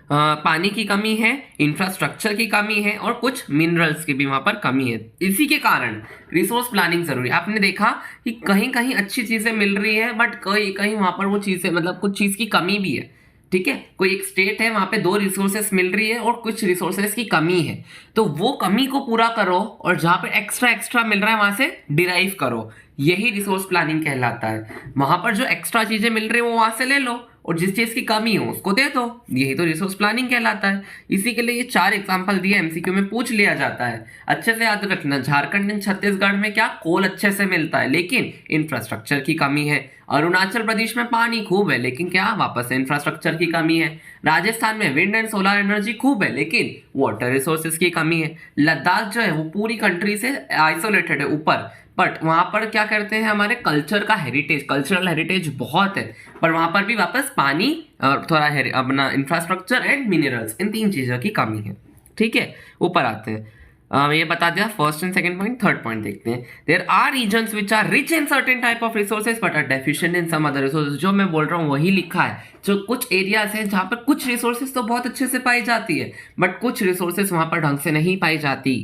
पानी की कमी है, इंफ्रास्ट्रक्चर की कमी है, और कुछ मिनरल्स की भी वहां पर कमी है। इसी के कारण रिसोर्स प्लानिंग जरूरी है। आपने देखा कि कहीं कहीं अच्छी चीजें मिल रही है, बट कहीं कहीं वहां पर वो चीजें, मतलब कुछ चीज की कमी भी है, ठीक है, कोई एक स्टेट है वहां पे 2 रिसोर्सेस मिल रही है और कुछ रिसोर्सेस की कमी है, तो वो कमी को पूरा करो, और जहां पे एक्स्ट्रा मिल रहा है वहां से डिराइव करो, यही रिसोर्स प्लानिंग कहलाता है। वहां पर जो एक्स्ट्रा चीजें मिल रही है वो वहां से ले लो, और जिस चीज की कमी हो उसको दे दो, यही तो रिसोर्स प्लानिंग कहलाता है। इसी के लिए ये 4 एग्जांपल दिए, एमसीक्यू में पूछ लिया जाता है, अच्छे से याद रखना। झारखंड एंड छत्तीसगढ़ में क्या, कोल अच्छे से मिलता है, लेकिन इंफ्रास्ट्रक्चर की कमी है। अरुणाचल प्रदेश में पानी खूब है, लेकिन क्या, वापस से इंफ्रास्ट्रक्चर की कमी है। राजस्थान में विंड एंड सोलर एनर्जी खूब है, लेकिन वाटर रिसोर्सेज की कमी है। लद्दाख जो है वो पूरी कंट्री से आइसोलेटेड है ऊपर, बट वहां पर क्या करते हैं, हमारे कल्चर का हेरिटेज, कल्चरल हेरिटेज बहुत है, पर वहां पर भी वापस पानी और थोड़ा अपना इंफ्रास्ट्रक्चर एंड मिनरल्स, इन 3 चीजों की कमी है, ठीक है। ऊपर आते हैं, ये बता दिया first and second point. Third point देखते हैं, there are regions which are rich in certain type of resources but are deficient in some other resources. जो मैं बोल रहा हूँ वही लिखा है, जो कुछ एरियाज हैं जहाँ पर कुछ रिसोर्सेज तो बहुत अच्छे से पाई जाती है, बट कुछ रिसोर्सेज वहां पर ढंग से नहीं पाई जाती।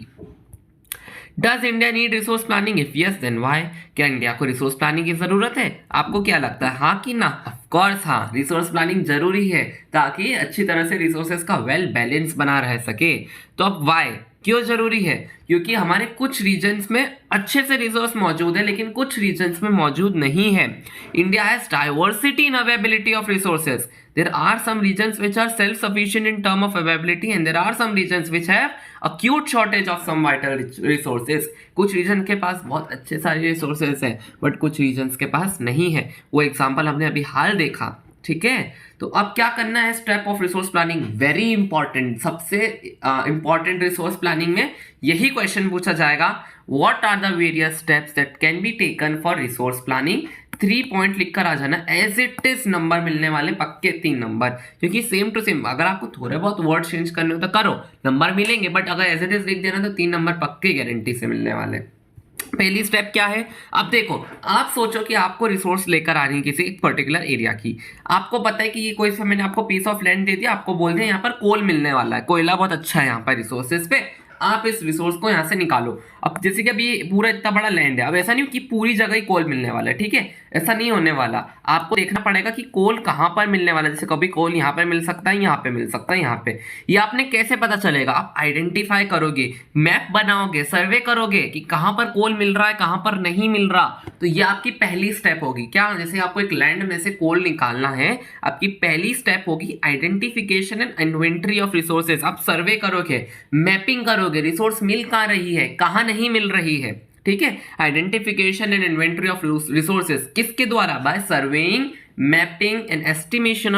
Does India need resource planning? If yes then why? क्या इंडिया को रिसोर्स प्लानिंग की जरूरत है? आपको क्या लगता है, हाँ कि ना? ऑफकोर्स हाँ, रिसोर्स प्लानिंग जरूरी है ताकि अच्छी तरह से रिसोर्सेज का वेल बैलेंस बना रह सके। तो अब व्हाई, क्यों जरूरी है? क्योंकि हमारे कुछ रीजन्स में अच्छे से रिसोर्स मौजूद है, लेकिन कुछ रीजन्स में मौजूद नहीं है। India has diversity in availability of resources. There are some regions which are self-sufficient in term of availability and there are some regions which have acute shortage of some vital resources. कुछ reason के पास बहुत अच्छे सारे resources हैं, but कुछ regions के पास नहीं है। वो एग्जाम्पल हमने अभी हाल देखा, ठीक है। तो अब क्या करना है, step of resource planning very important, सबसे इंपॉर्टेंट रिसोर्स प्लानिंग में यही क्वेश्चन पूछा जाएगा, what are the various steps that can be taken for resource planning. 3 point लिखकर आ जाना, एज इट इज नंबर मिलने वाले पक्के 3 नंबर, क्योंकि सेम टू सेम अगर आपको थोड़े बहुत वर्ड चेंज करने हो तो करो, नंबर मिलेंगे, बट अगर एज इट इज लिख देना तो 3 नंबर पक्के गारंटी से मिलने वाले। पहली स्टेप क्या है, अब देखो आप सोचो कि आपको रिसोर्स लेकर आ रही है किसी एक पर्टिकुलर एरिया की, आपको पता है कि ये कोई, मैंने आपको पीस ऑफ लैंड दे दिया, आपको बोल दिया यहाँ पर कोल मिलने वाला है, कोयला बहुत अच्छा है यहाँ पर रिसोर्सेज पे, आप इस रिसोर्स को यहाँ से निकालो। अब जैसे कि अभी ये पूरा इतना बड़ा लैंड है, अब ऐसा नहीं कि पूरी जगह ही कोल मिलने वाला है, ठीक है, ऐसा नहीं होने वाला, आपको देखना पड़ेगा कि कोल कहाँ पर मिलने वाला है। जैसे कभी कोल यहाँ पर मिल सकता है, यहाँ पे मिल सकता है, यहाँ पे, ये आपने कैसे पता चलेगा, आप आइडेंटिफाई करोगे, मैप बनाओगे, सर्वे करोगे कि कहाँ पर कोल मिल रहा है, कहाँ पर नहीं मिल रहा। तो ये आपकी पहली स्टेप होगी। क्या, जैसे आपको एक लैंड में से कोल निकालना है, आपकी पहली स्टेप होगी identification and inventory of resources. आप सर्वे करोगे, मैपिंग करोगे, रिसोर्स मिल कहाँ रही है, कहाँ नहीं मिल रही है, ठीक है। Identification and inventory of resources किसके द्वारा, by surveying, mapping and estimation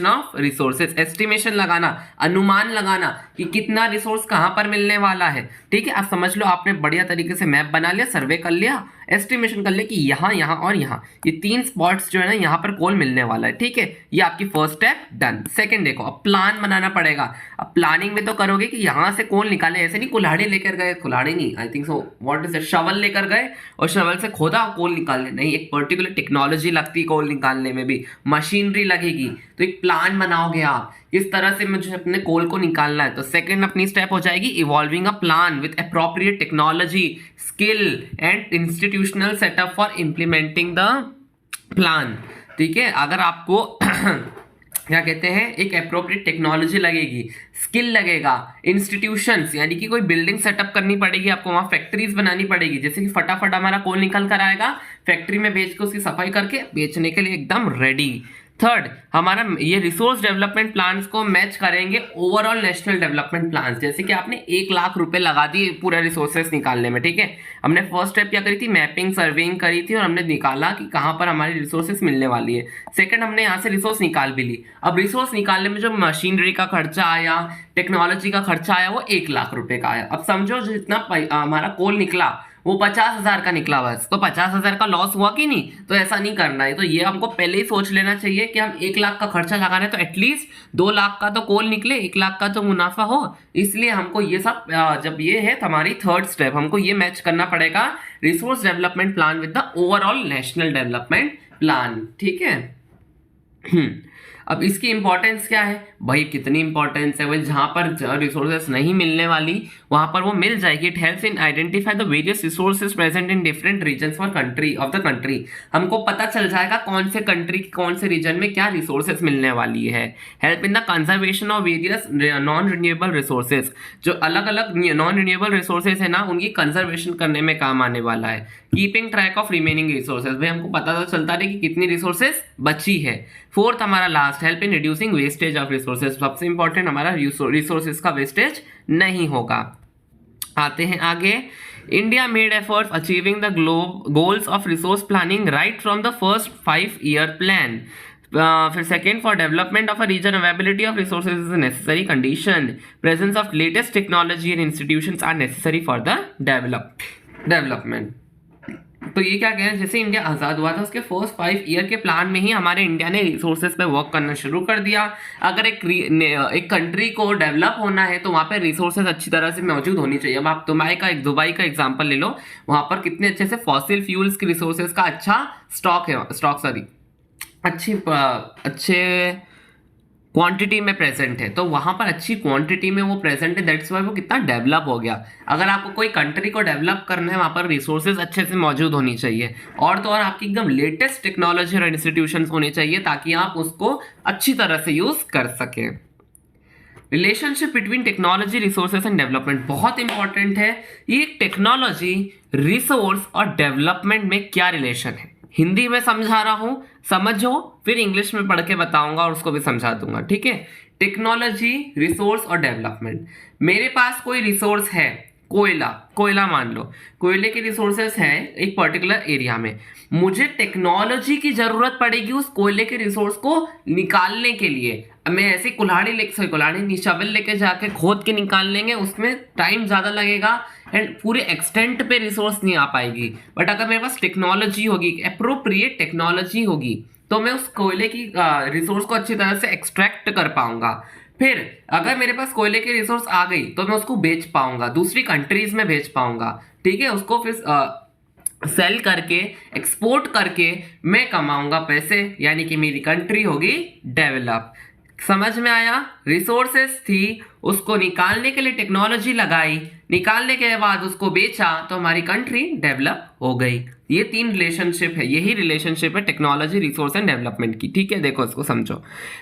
of resources. Estimation लगाना, अनुमान लगाना कि कितना रिसोर्स कहां पर मिलने वाला है, ठीक है। आप समझ लो आपने बढ़िया तरीके से मैप बना लिया, सर्वे कर लिया, एस्टिमेशन कर लिया कि यहाँ, यहाँ और यहाँ, ये 3 स्पॉट्स जो है ना यहाँ पर कोल मिलने वाला है, ठीक है। ये आपकी फर्स्ट स्टेप डन। सेकंड देखो, अब प्लान बनाना पड़ेगा। अब प्लानिंग में तो करोगे कि यहाँ से कोल निकाले, ऐसे नहीं कुल्हाड़ी लेकर गए, कुल्हाड़ी नहीं, I think so what is it, shovel लेकर गए और शवल से खोदा कोल निकालने, नहीं, एक पर्टिकुलर टेक्नोलॉजी लगती है कोल निकालने में भी, मशीनरी लगेगी। तो एक प्लान बनाओगे आप, इस तरह से मुझे अपने कोल को निकालना है। तो सेकंड अपनी स्टेप हो जाएगी evolving a plan with appropriate technology, skill and institutional setup for implementing the plan, ठीक है। अगर आपको क्या कहते हैं, एक एप्रोप्रिएट टेक्नोलॉजी लगेगी, स्किल लगेगा, इंस्टीट्यूशंस यानी कि कोई बिल्डिंग सेटअप करनी पड़ेगी आपको, वहां फैक्ट्रीज बनानी पड़ेगी, जैसे कि फटाफट हमारा कोल निकल कर आएगा, फैक्ट्री में भेज के उसकी सफाई करके बेचने के लिए एकदम रेडी। थर्ड, हमारा ये रिसोर्स डेवलपमेंट प्लान्स को मैच करेंगे ओवरऑल नेशनल डेवलपमेंट प्लान्स। जैसे कि आपने 1 लाख रुपए लगा दिए पूरा रिसोर्सेस निकालने में, ठीक है। हमने फर्स्ट स्टेप क्या करी थी, मैपिंग, सर्वेइंग करी थी और हमने निकाला कि कहाँ पर हमारी रिसोर्सेस मिलने वाली है। सेकंड, हमने यहाँ से रिसोर्स निकाल भी ली। अब रिसोर्स निकालने में जो मशीनरी का खर्चा आया, टेक्नोलॉजी का खर्चा आया, वो 1 लाख रुपए का आया। अब समझो जितना हमारा कोल निकला वो 50,000 का निकला बस, तो 50,000 का लॉस हुआ कि नहीं। तो ऐसा नहीं करना है, तो ये हमको पहले ही सोच लेना चाहिए कि हम 1 लाख का खर्चा लगा रहे हैं तो एटलीस्ट 2 लाख का तो कोल निकले, 1 लाख का तो मुनाफा हो। इसलिए हमको ये सब, जब ये है हमारी थर्ड स्टेप, हमको ये मैच करना पड़ेगा resource development plan with the overall national development plan, ठीक है। अब इसकी इंपॉर्टेंस क्या है भाई, कितनी इंपॉर्टेंस है भाई, जहां पर रिसोर्सेस नहीं मिलने वाली वहां पर वो मिल जाएगी। It helps in identify the various resources present in different reasons for country of the country. हमको पता चल जाएगा कौन से कंट्री कौन से रीजन में क्या रिसोर्सेज मिलने वाली है। Help in the conservation of various non renewable resources, जो अलग अलग नॉन रिन्यूएबल रिसोर्सेज है ना, उनकी कंजर्वेशन करने में काम आने वाला है। Keeping track of remaining resources, भाई हमको पता तो चलता रहे कि कितनी रिसोर्सेज बची है। फोर्थ हमारा last, help in reducing wastage of resources, सबसे इंपॉर्टेंट हमारा रिसोर्सेज का वेस्टेज नहीं होगा। आते हैं आगे, India made efforts achieving the goals of resource planning right from the first 5-year plan. फिर second, for development of a region availability of resources is a necessary condition, presence of latest technology and institutions are necessary for the development. तो ये क्या कह रहे हैं, जैसे India आज़ाद हुआ था उसके फर्स्ट 5 ईयर के प्लान में ही हमारे इंडिया ने रिसोर्सेज पे वर्क करना शुरू कर दिया। अगर एक कंट्री को डेवलप होना है तो वहाँ पे रिसोर्सेज अच्छी तरह से मौजूद होनी चाहिए। अब आप दुबई का एग्जांपल ले लो, वहाँ पर कितने अच्छे से फॉसिल फ्यूल्स के रिसोर्सेज का अच्छा अच्छे क्वांटिटी में प्रेजेंट है, तो वहां पर अच्छी क्वांटिटी में वो प्रेजेंट है, दैट्स वाई वो कितना डेवलप हो गया। अगर आपको कोई कंट्री को डेवलप करना है वहां पर रिसोर्सेज अच्छे से मौजूद होनी चाहिए, और तो और आपकी एकदम लेटेस्ट टेक्नोलॉजी और इंस्टीट्यूशंस होने चाहिए ताकि आप उसको अच्छी तरह से यूज कर सके। Relationship between technology, resources and development बहुत इंपॉर्टेंट है। ये टेक्नोलॉजी, रिसोर्स और डेवलपमेंट में क्या रिलेशन है, हिंदी में समझा रहा हूं, समझो, फिर इंग्लिश में पढ़ के बताऊंगा और उसको भी समझा दूंगा, ठीक है। टेक्नोलॉजी, रिसोर्स और डेवलपमेंट, मेरे पास कोई रिसोर्स है, कोयला, कोयला मान लो, कोयले के रिसोर्सेस हैं एक पर्टिकुलर एरिया में, मुझे टेक्नोलॉजी की जरूरत पड़ेगी उस कोयले के रिसोर्स को निकालने के लिए। अब मैं ऐसे कुल्हाड़ी शवल लेके जाके खोद के निकाल लेंगे, उसमें टाइम ज्यादा लगेगा एंड पूरे एक्सटेंट पे रिसोर्स नहीं आ पाएगी। बट अगर मेरे पास टेक्नोलॉजी होगी, एप्रोप्रिएट टेक्नोलॉजी होगी, तो मैं उस कोयले की रिसोर्स को अच्छी तरह से एक्सट्रैक्ट कर पाऊंगा। फिर अगर मेरे पास कोयले की रिसोर्स आ गई तो मैं उसको बेच पाऊंगा, दूसरी कंट्रीज में बेच पाऊंगा, ठीक है, उसको फिर सेल करके, एक्सपोर्ट करके मैं कमाऊंगा पैसे, यानी कि मेरी कंट्री होगी डेवलप। समझ में आया? रिसोर्सेस थी, उसको निकालने के लिए टेक्नोलॉजी लगाई, निकालने के बाद उसको बेचा तो हमारी कंट्री डेवलप हो गई। ये 3 रिलेशनशिप है, यही रिलेशनशिप है टेक्नोलॉजी, रिसोर्स एंड डेवलपमेंट की, ठीक है। देखो इसको समझो।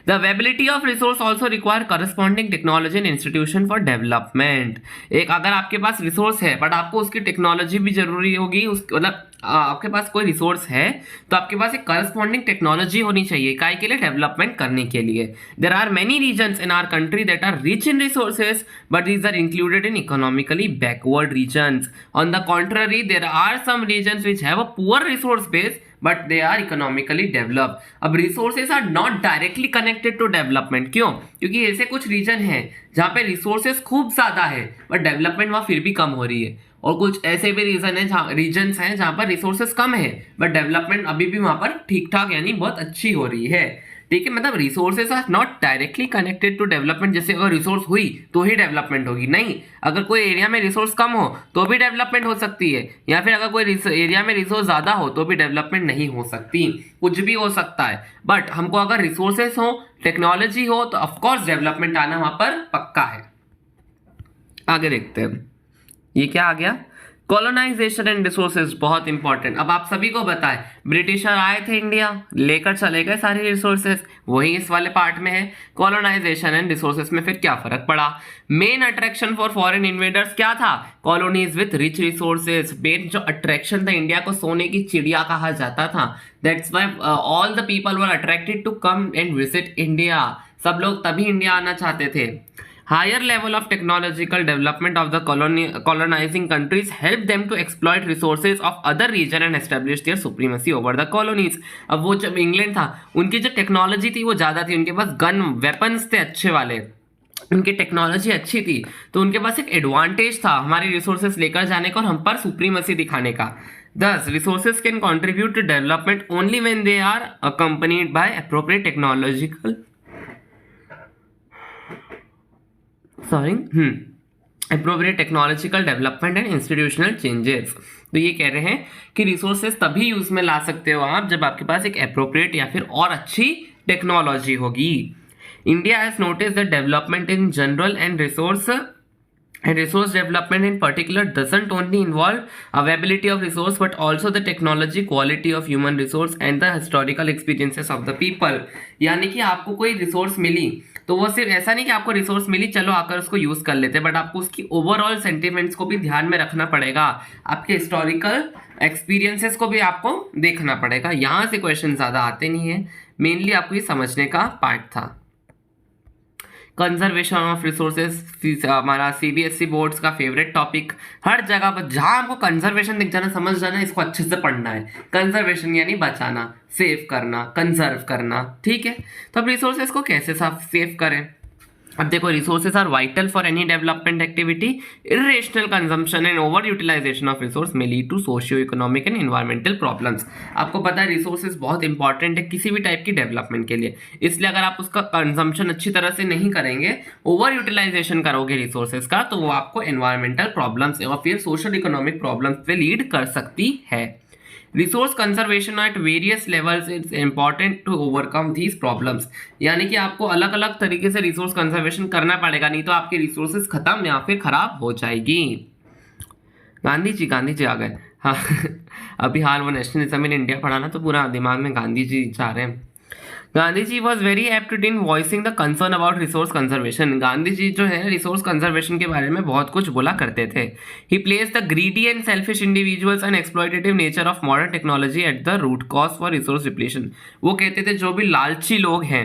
The availability of resource also require corresponding technology and institution for development. एक अगर आपके पास रिसोर्स है बट आपको उसकी टेक्नोलॉजी भी जरूरी होगी, उस मतलब आपके पास कोई रिसोर्स है तो आपके पास एक करस्पॉन्डिंग टेक्नोलॉजी होनी चाहिए, काय के लिए? डेवलपमेंट करने के लिए। There are many regions in our country that are rich in resources but these are included in economically backward regions. On the contrary there are some regions which have a poor resource base but they are economically developed. अब resources are not directly connected to development. क्यों? क्योंकि ऐसे कुछ reason है जहाँ पे resources खूब ज्यादा है बट डेवलपमेंट वहाँ फिर भी कम हो रही है, और कुछ ऐसे भी रीजन्स हैं जहाँ पर रिसोर्सेज कम है बट डेवलपमेंट अभी भी वहाँ पर ठीक ठाक यानी बहुत अच्छी हो रही है, ठीक है। मतलब resources are not directly connected to development. जैसे अगर रिसोर्स हुई तो ही डेवलपमेंट होगी, नहीं, अगर कोई एरिया में रिसोर्स कम हो तो भी डेवलपमेंट हो सकती है, या फिर अगर कोई एरिया में रिसोर्स ज्यादा हो तो भी डेवलपमेंट नहीं हो सकती, कुछ भी हो सकता है। बट हमको अगर रिसोर्सेस हो, टेक्नोलॉजी हो, तो ऑफकोर्स डेवलपमेंट आना वहां पर पक्का है। आगे देखते हैं, ये क्या आ गया? कॉलोनाइजेशन एंड रिसोर्सेज, बहुत इंपॉर्टेंट। अब आप सभी को पता है ब्रिटिशर आए थे इंडिया, लेकर चले गए सारे रिसोर्सेज, वही इस वाले पार्ट में है। कॉलोनाइजेशन एंड रिसोर्सेज में फिर क्या फर्क पड़ा? Main attraction for foreign invaders क्या था? Colonies with rich resources. Main जो अट्रैक्शन था, इंडिया को सोने की चिड़िया कहा जाता था। That's why all the people were attracted to come and visit India. सब लोग तभी इंडिया आना चाहते थे। Higher level of technological development of the colonizing countries help them to exploit resources of other region and establish their supremacy over the colonies। अब वो जब England था, उनकी जो टेक्नोलॉजी थी वो ज़्यादा थी, उनके पास गन वेपन्स थे अच्छे वाले, उनकी टेक्नोलॉजी अच्छी थी, तो उनके पास एक एडवांटेज था हमारी रिसोर्सेज लेकर जाने का और हम पर सुप्रीमेसी दिखाने का। Thus, resources can contribute to development only when they are accompanied by appropriate appropriate technological development and institutional changes। तो ये कह रहे हैं कि रिसोर्सेज तभी यूज में ला सकते हो आप जब आपके पास एक अप्रोप्रिएट या फिर और अच्छी टेक्नोलॉजी होगी। India has notice the development in general and resource development in particular doesn't only involve availability of resource but also the technology, quality of human resource and the historical experiences of the people। यानी कि आपको कोई resource मिली तो वो सिर्फ ऐसा नहीं कि आपको रिसोर्स मिली चलो आकर उसको यूज कर लेते, बट आपको उसकी ओवरऑल सेंटिमेंट्स को भी ध्यान में रखना पड़ेगा, आपके हिस्टोरिकल एक्सपीरियंसेस को भी आपको देखना पड़ेगा। यहाँ से क्वेश्चन ज्यादा आते नहीं है, मेनली आपको ये समझने का पार्ट था। कंजर्वेशन ऑफ रिसोर्सेज हमारा सीबीएसई बोर्ड्स का फेवरेट टॉपिक। हर जगह पर जहां आपको कंजर्वेशन दिख जाना, समझ जाना, इसको अच्छे से पढ़ना है। कंजर्वेशन यानी बचाना, सेव करना, कंजर्व करना, ठीक है। तो अब रिसोर्सेज को कैसे सेव करें? अब देखो, resources are vital for any development activity. Irrational consumption and over utilisation of resource में lead to socio economic and environmental problems. आपको पता है रिसोर्सेज बहुत इंपॉर्टेंट है किसी भी टाइप की डेवलपमेंट के लिए, इसलिए अगर आप उसका कंजम्पशन अच्छी तरह से नहीं करेंगे, ओवर यूटिलाइजेशन करोगे रिसोर्सेज का, तो वो आपको एनवायरमेंटल प्रॉब्लम्स और फिर सोशल इकोनॉमिक प्रॉब्लम्स पे लीड कर सकती है। Resource conservation at various levels it's important to overcome these problems. यानी कि आपको अलग अलग तरीके से रिसोर्स कंजर्वेशन करना पड़ेगा, नहीं तो आपके रिसोर्सेज खत्म या फिर खराब हो जाएगी। गांधी जी आ गए। हाँ अभी हाल वो नेशनलिज्म इन इंडिया पढ़ा ना, तो पूरा दिमाग में गांधी जी जा रहे हैं। Gandhi ji was very apt in voicing the concern about resource conservation. Gandhi ji जो है रिसोर्स कंजर्वेशन के बारे में बहुत कुछ बोला करते थे। He place the greedy and selfish individuals and exploitative nature of modern technology at the root cause for resource depletion. वो कहते थे जो भी लालची लोग हैं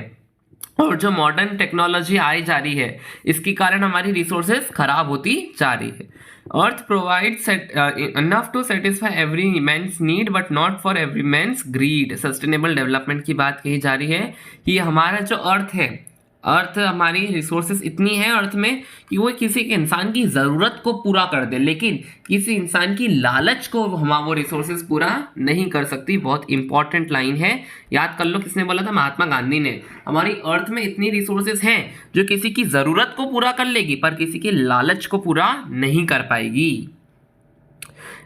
और जो मॉडर्न टेक्नोलॉजी आई जा रही है, इसके कारण हमारी रिसोर्सेज खराब होती जा रही है। Earth provides enough to satisfy every man's need but not for every man's greed. Sustainable development की बात कही जा रही है कि हमारा जो अर्थ है, अर्थ हमारी रिसोर्सेस इतनी है अर्थ में कि वो किसी के इंसान की ज़रूरत को पूरा कर दे, लेकिन किसी इंसान की लालच को वो रिसोर्सेस पूरा नहीं कर सकती। बहुत इंपॉर्टेंट लाइन है, याद कर लो। किसने बोला था? महात्मा गांधी ने। हमारी अर्थ में इतनी रिसोर्सेस हैं जो किसी की ज़रूरत को पूरा कर लेगी पर किसी की लालच को पूरा नहीं कर पाएगी।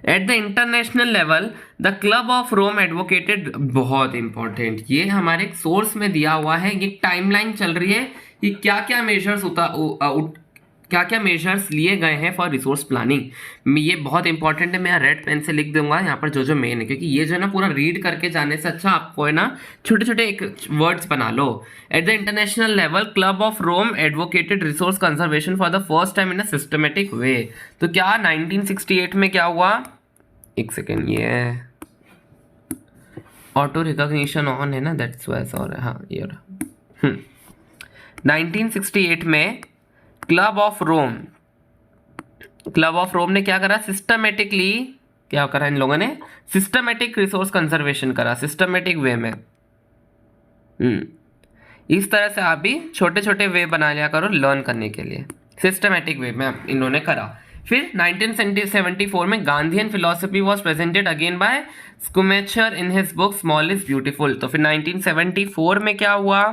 At the international level the Club of Rome advocated, बहुत इंपॉर्टेंट, ये हमारे एक सोर्स में दिया हुआ है, ये टाइमलाइन चल रही है कि क्या क्या मेजर्स लिए गए हैं फॉर रिसोर्स प्लानिंग। ये बहुत इंपॉर्टेंट है, मैं रेड पेन से लिख दूंगा यहाँ पर जो मेन है, क्योंकि ये जो है ना पूरा रीड करके जाने से अच्छा आपको है ना छोटे छोटे एक वर्ड्स बना लो। At the international level club of Rome advocated resource conservation for the first time in a systematic way. तो क्या 1968 में क्या हुआ? एक सेकेंड, ये ऑटो रिकॉग्निशन ऑन है ना, दैट्स वाई सॉरी। हाँ ये 1968 में क्लब ऑफ रोम ने क्या करा? सिस्टमेटिकली क्या करा इन लोगों ने? सिस्टमेटिक रिसोर्स कंजर्वेशन करा, सिस्टमेटिक वे में। इस तरह से आप भी छोटे छोटे वे बना लिया करो लर्न करने के लिए, सिस्टमेटिक वे में इन्होंने करा। फिर 1974 में Gandhian philosophy was presented again by Schumacher in his book Small is Beautiful. तो फिर 1974 में क्या हुआ?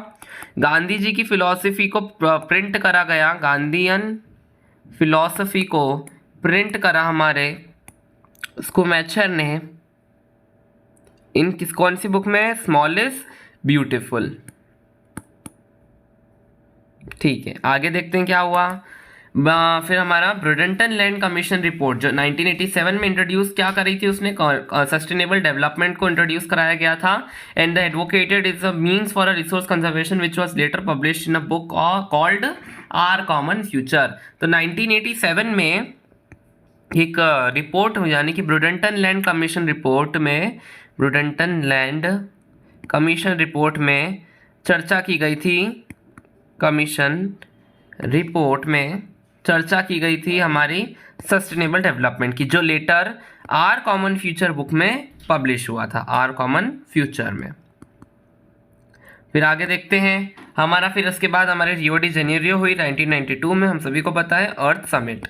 गांधी जी की फिलॉसफी को प्रिंट करा गया, गांधीयन फिलॉसफी को प्रिंट करा हमारे स्कूमेचर ने इन कौन सी बुक में? Small is beautiful. ठीक है, आगे देखते हैं क्या हुआ। फिर हमारा ब्रुडेंटन लैंड कमीशन रिपोर्ट जो 1987 में इंट्रोड्यूस क्या करी थी उसने? सस्टेनेबल डेवलपमेंट को इंट्रोड्यूस कराया गया था। And the advocated is a means for a resource conservation which was later published in a book called Our Common Future. तो 1987 में एक रिपोर्ट यानी कि ब्रुडेंटन लैंड कमीशन रिपोर्ट में, ब्रुडेंटन लैंड कमीशन रिपोर्ट में चर्चा की गई थी, कमीशन रिपोर्ट में चर्चा की गई थी हमारी सस्टेनेबल डेवलपमेंट की, जो later Our Common Future book में पब्लिश हुआ था, आर कॉमन फ्यूचर में। फिर आगे देखते हैं हमारा, फिर उसके बाद हमारे रियो डी जेनेरियो हुई 1992 में, हम सभी को पता है अर्थ समिट,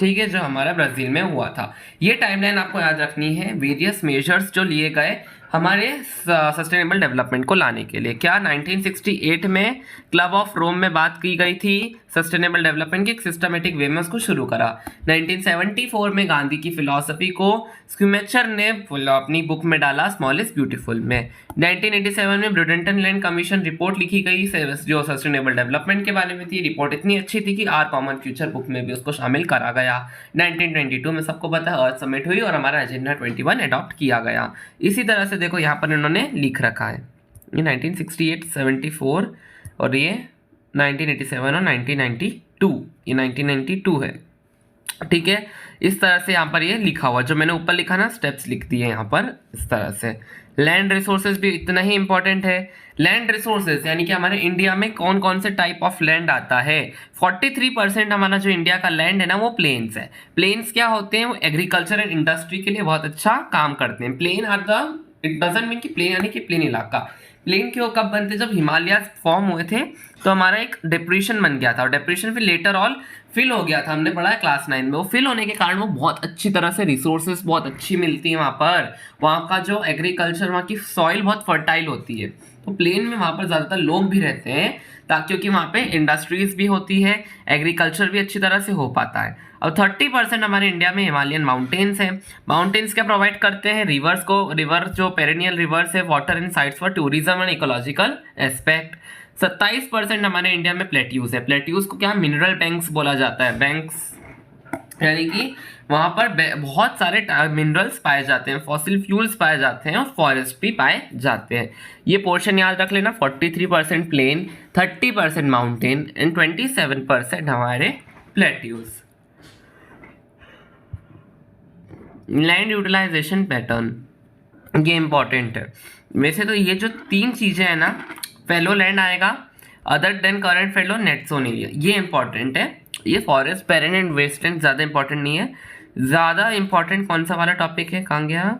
ठीक है, जो हमारा ब्राज़ील में हुआ था। ये टाइमलाइन आपको याद रखनी है, वेरियस मेजर्स जो लिए गए हमारे सस्टेनेबल डेवलपमेंट को लाने के लिए। क्या 1968 में क्लब ऑफ रोम में बात की गई थी सस्टेनेबल डेवलपमेंट की, एक सिस्टमेटिक वे में उसको शुरू करा। 1974 में गांधी की फिलॉसफी को स्कूमेचर ने अपनी बुक में डाला स्मॉल इज ब्यूटीफुल में। 1987 में ब्रुडेंटन लैंड कमीशन रिपोर्ट लिखी गई जो सस्टेनेबल डेवलपमेंट के बारे में थी। रिपोर्ट इतनी अच्छी थी कि आर कॉमन फ्यूचर बुक में भी उसको शामिल करा गया। 1922 में सबको पता है अर्थ समिट हुई और हमारा एजेंडा 21 अडॉप्ट किया गया। इसी तरह से देखो यहाँ पर इन्होंने लिख रखा है, ये 1968, 74 और ये 1987 और 1992, ये 1992 है, ठीक है। इस तरह से यहाँ पर ये लिखा हुआ, जो मैंने ऊपर लिखा ना स्टेप्स लिख दिए यहाँ पर इस तरह से। लैंड रिसोर्सेज भी इतना ही इंपॉर्टेंट है। लैंड रिसोर्सेज यानी कि हमारे इंडिया में कौन कौन से टाइप ऑफ लैंड आता है। 43% हमारा जो इंडिया का लैंड है ना वो प्लेन्स है। प्लेन्स क्या होते हैं? वो एग्रीकल्चर एंड इंडस्ट्री के लिए बहुत अच्छा काम करते हैं। Plain are the, it doesn't mean कि प्लेन यानी कि प्लेन इलाका। प्लेन क्यों कब बनते? जब हिमालय फॉर्म हुए थे तो हमारा एक डिप्रेशन बन गया था, और डिप्रेशन फिर लेटर ऑल फिल हो गया था, हमने पढ़ा है क्लास 9 में। वो फिल होने के कारण वो बहुत अच्छी तरह से रिसोर्सेज बहुत अच्छी मिलती है वहाँ पर। वहाँ का जो एग्रीकल्चर, वहाँ की सॉइल बहुत फर्टाइल होती है, तो प्लेन में वहाँ पर ज़्यादातर लोग भी रहते हैं ताकि, क्योंकि वहाँ पे इंडस्ट्रीज भी होती है, एग्रीकल्चर भी अच्छी तरह से हो पाता है। अब 30% हमारे इंडिया में हिमालयन माउंटेन्स हैं। माउंटेन्स क्या प्रोवाइड करते हैं? रिवर्स को, रिवर जो पेरिनियल रिवर्स है, water and sites for tourism and ecological aspect. 27% हमारे इंडिया में प्लेट्यूज है। प्लेट्यूज को क्या मिनरल बैंक्स बोला जाता है? बैंक्स यानी कि वहाँ पर बहुत सारे मिनरल्स पाए जाते हैं, फॉसिल फ्यूल्स पाए जाते हैं और फॉरेस्ट भी पाए जाते हैं। ये पोर्शन याद रख लेना, 43% प्लेन, 30% माउंटेन एंड 27% हमारे प्लेट्यूज। लैंड यूटिलाइजेशन पैटर्न ये इंपॉर्टेंट है। वैसे तो ये जो 3 चीज़ें हैं ना, फेलो लैंड आएगा, other than current fellow, net sown area, ये इंपॉर्टेंट है। ये फॉरेस्ट, पेरेन एंड वेस्टलैंड ज़्यादा इंपॉर्टेंट नहीं है। ज़्यादा इंपॉर्टेंट कौन सा वाला टॉपिक है, कहाँ गया?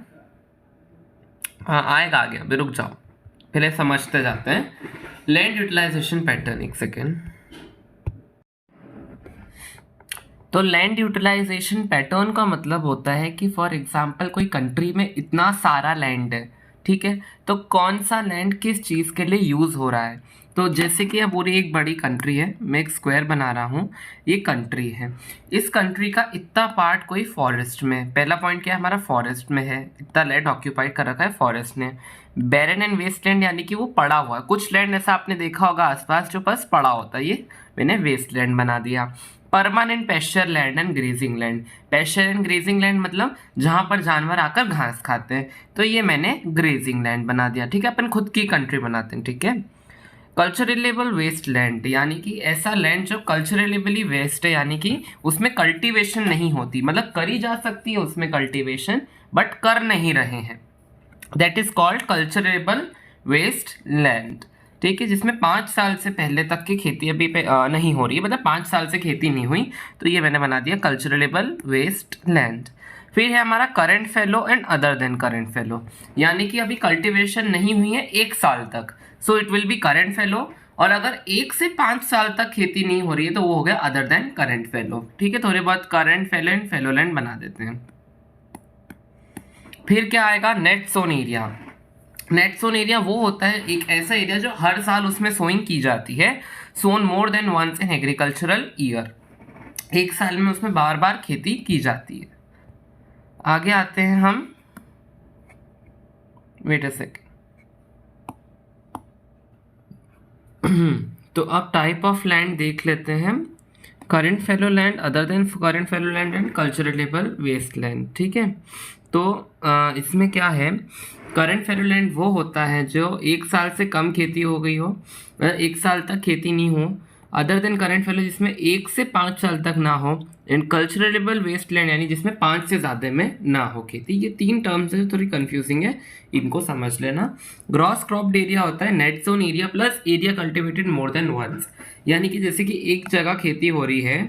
हाँ आएगा, आ गया, अभी रुक जाओ, पहले समझते जाते हैं। लैंड यूटिलाइजेशन पैटर्न, एक सेकेंड। तो लैंड यूटिलाइजेशन पैटर्न का मतलब होता है कि फॉर एग्जांपल कोई कंट्री में इतना सारा लैंड है, ठीक है, तो कौन सा लैंड किस चीज़ के लिए यूज़ हो रहा है। तो जैसे कि यह पूरी एक बड़ी कंट्री है, मैं एक स्क्वायर बना रहा हूँ, ये कंट्री है, इस कंट्री का इतना पार्ट कोई फॉरेस्ट में, पहला पॉइंट क्या है हमारा, फॉरेस्ट में है, इतना लैंड ऑक्यूपाइड कर रखा है फॉरेस्ट ने। बैरन एंड वेस्ट लैंड यानी कि वो पड़ा हुआ है, कुछ लैंड ऐसा आपने देखा होगा आसपास जो बस पड़ा होता है, ये मैंने वेस्ट लैंड बना दिया। Permanent pasture land and grazing land, pasture and grazing land मतलब जहां पर जानवर आकर घास खाते हैं, तो ये मैंने ग्रेजिंग लैंड बना दिया, ठीक है, अपन खुद की कंट्री बनाते हैं, ठीक है। कल्चरलेबल वेस्ट लैंड यानी कि ऐसा लैंड जो कल्चरलेबली वेस्ट है, यानी कि उसमें कल्टीवेशन नहीं होती, मतलब करी जा सकती है उसमें कल्टीवेशन बट कर नहीं रहे हैं, that is called culturable waste land, ठीक है, जिसमें 5 साल से पहले तक की खेती अभी नहीं हो रही है, मतलब 5 साल से खेती नहीं हुई, तो ये मैंने बना दिया कल्चरेबल वेस्ट लैंड। फिर है हमारा current fellow and other than current fellow, यानी कि अभी कल्टीवेशन नहीं हुई है 1 साल तक, so it will B current fellow, और अगर 1 से 5 साल तक खेती नहीं हो रही है तो वो हो गया अदर देन करंट फेलो, ठीक है, थोड़े बहुत current fellow and fellow land बना देते हैं। फिर क्या आएगा, net sown area. Net sown area वो होता है एक ऐसा एरिया जो हर साल उसमें सोइंग की जाती है, sown more than once in agricultural year, एक साल में उसमें बार बार खेती की जाती है। आगे आते हैं हम, वेट अ सेकेंड। तो अब टाइप ऑफ लैंड देख लेते हैं, current fallow land, other than current fallow land and culturable waste land, ठीक है। तो इसमें क्या है, करंट फेलो लैंड वो होता है जो 1 साल से कम खेती हो गई हो, 1 साल तक खेती नहीं हो, अदर देन करंट फेलो जिसमें 1 से 5 साल तक ना हो, एंड कल्चरलेबल वेस्ट लैंड यानी जिसमें 5 से ज़्यादा में ना हो खेती। ये 3 टर्म्स है, थोड़ी कंफ्यूजिंग है, इनको समझ लेना। ग्रॉस क्रॉप्ड एरिया होता है net sown area plus area cultivated more than once, यानी कि जैसे कि एक जगह खेती हो रही है,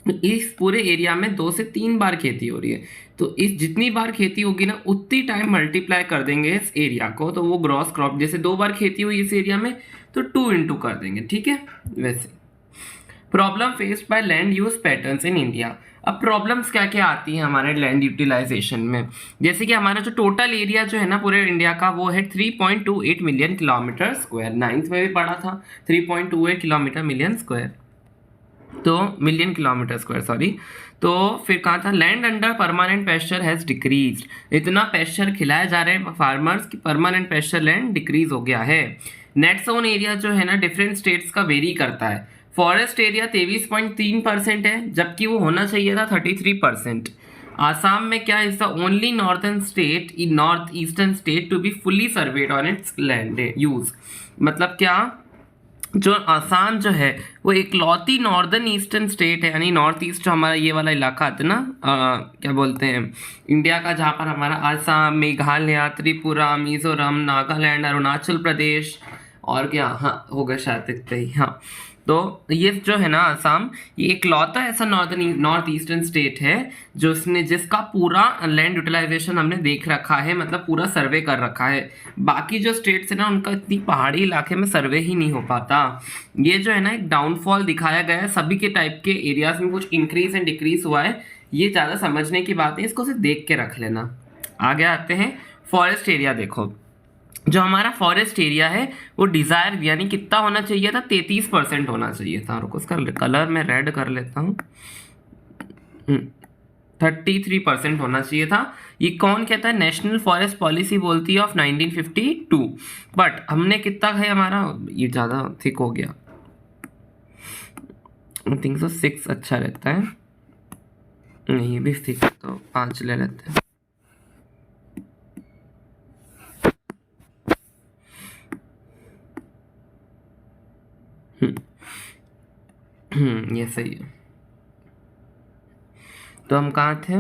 इस पूरे एरिया में 2 से 3 बार खेती हो रही है, तो इस जितनी बार खेती होगी ना उतनी टाइम मल्टीप्लाई कर देंगे इस एरिया को, तो वो ग्रॉस क्रॉप, जैसे 2 बार खेती हुई इस एरिया में तो 2 इंटू कर देंगे, ठीक है। वैसे problem faced by land use patterns in India. अब प्रॉब्लम्स क्या क्या आती हैं हमारे लैंड यूटिलाइजेशन में, जैसे कि हमारा जो टोटल एरिया जो है ना पूरे इंडिया का वो है 3.28 मिलियन किलोमीटर स्क्वायर, 9th में भी पढ़ा था 3.28 किलोमीटर मिलियन स्क्वायर, तो मिलियन किलोमीटर स्क्वायर सॉरी। तो फिर कहा था land under permanent pasture has decrease, इतना पेस्चर खिलाए जा रहे हैं फार्मर्स की परमानेंट पेस्चर लैंड डिक्रीज हो गया है। नेट सोन एरिया जो है ना डिफरेंट स्टेट्स का वेरी करता है, फॉरेस्ट एरिया 23.3% है, जबकि वो होना चाहिए था 33%। आसाम में क्या is the only northern state in north eastern state to be fully surveyed on its land use, मतलब क्या, जो आसाम जो है वो इकलौती नॉर्दर्न ईस्टर्न स्टेट है, यानी नॉर्थ ईस्ट जो हमारा ये वाला इलाका आता है ना, क्या बोलते हैं इंडिया का, जहाँ पर हमारा आसाम, मेघालय, त्रिपुरा, मिजोरम, नागालैंड, अरुणाचल प्रदेश और क्या, हाँ हो गया शायद इतना ही, हाँ। तो ये जो है ना आसाम, ये इकलौता ऐसा नॉर्थ ईस्टर्न स्टेट है जो उसने जिसका पूरा लैंड यूटिलाइजेशन हमने देख रखा है, मतलब पूरा सर्वे कर रखा है। बाकी जो स्टेट्स है ना उनका इतनी पहाड़ी इलाके में सर्वे ही नहीं हो पाता। ये जो है ना एक डाउनफॉल दिखाया गया है, सभी के टाइप के एरियाज में कुछ इंक्रीज एंड डिक्रीज हुआ है, ये ज़्यादा समझने की बात है, इसको सिर्फ देख के रख लेना। आगे आते हैं फॉरेस्ट एरिया, देखो जो हमारा फॉरेस्ट एरिया है वो डिज़ायर यानी कितना होना चाहिए था, 33% होना चाहिए था, रुको उसका कलर मैं रेड कर लेता हूँ, 33% होना चाहिए था। ये कौन कहता है, नेशनल फॉरेस्ट पॉलिसी बोलती है ऑफ 1952, बट हमने कितना है हमारा, ये ज़्यादा थिक हो गया, आई थिंक सो 6 अच्छा रहता है, नहीं ये भी थिक, तो 5 ले लेते हैं। ये सही है। तो हम कहाँ थे,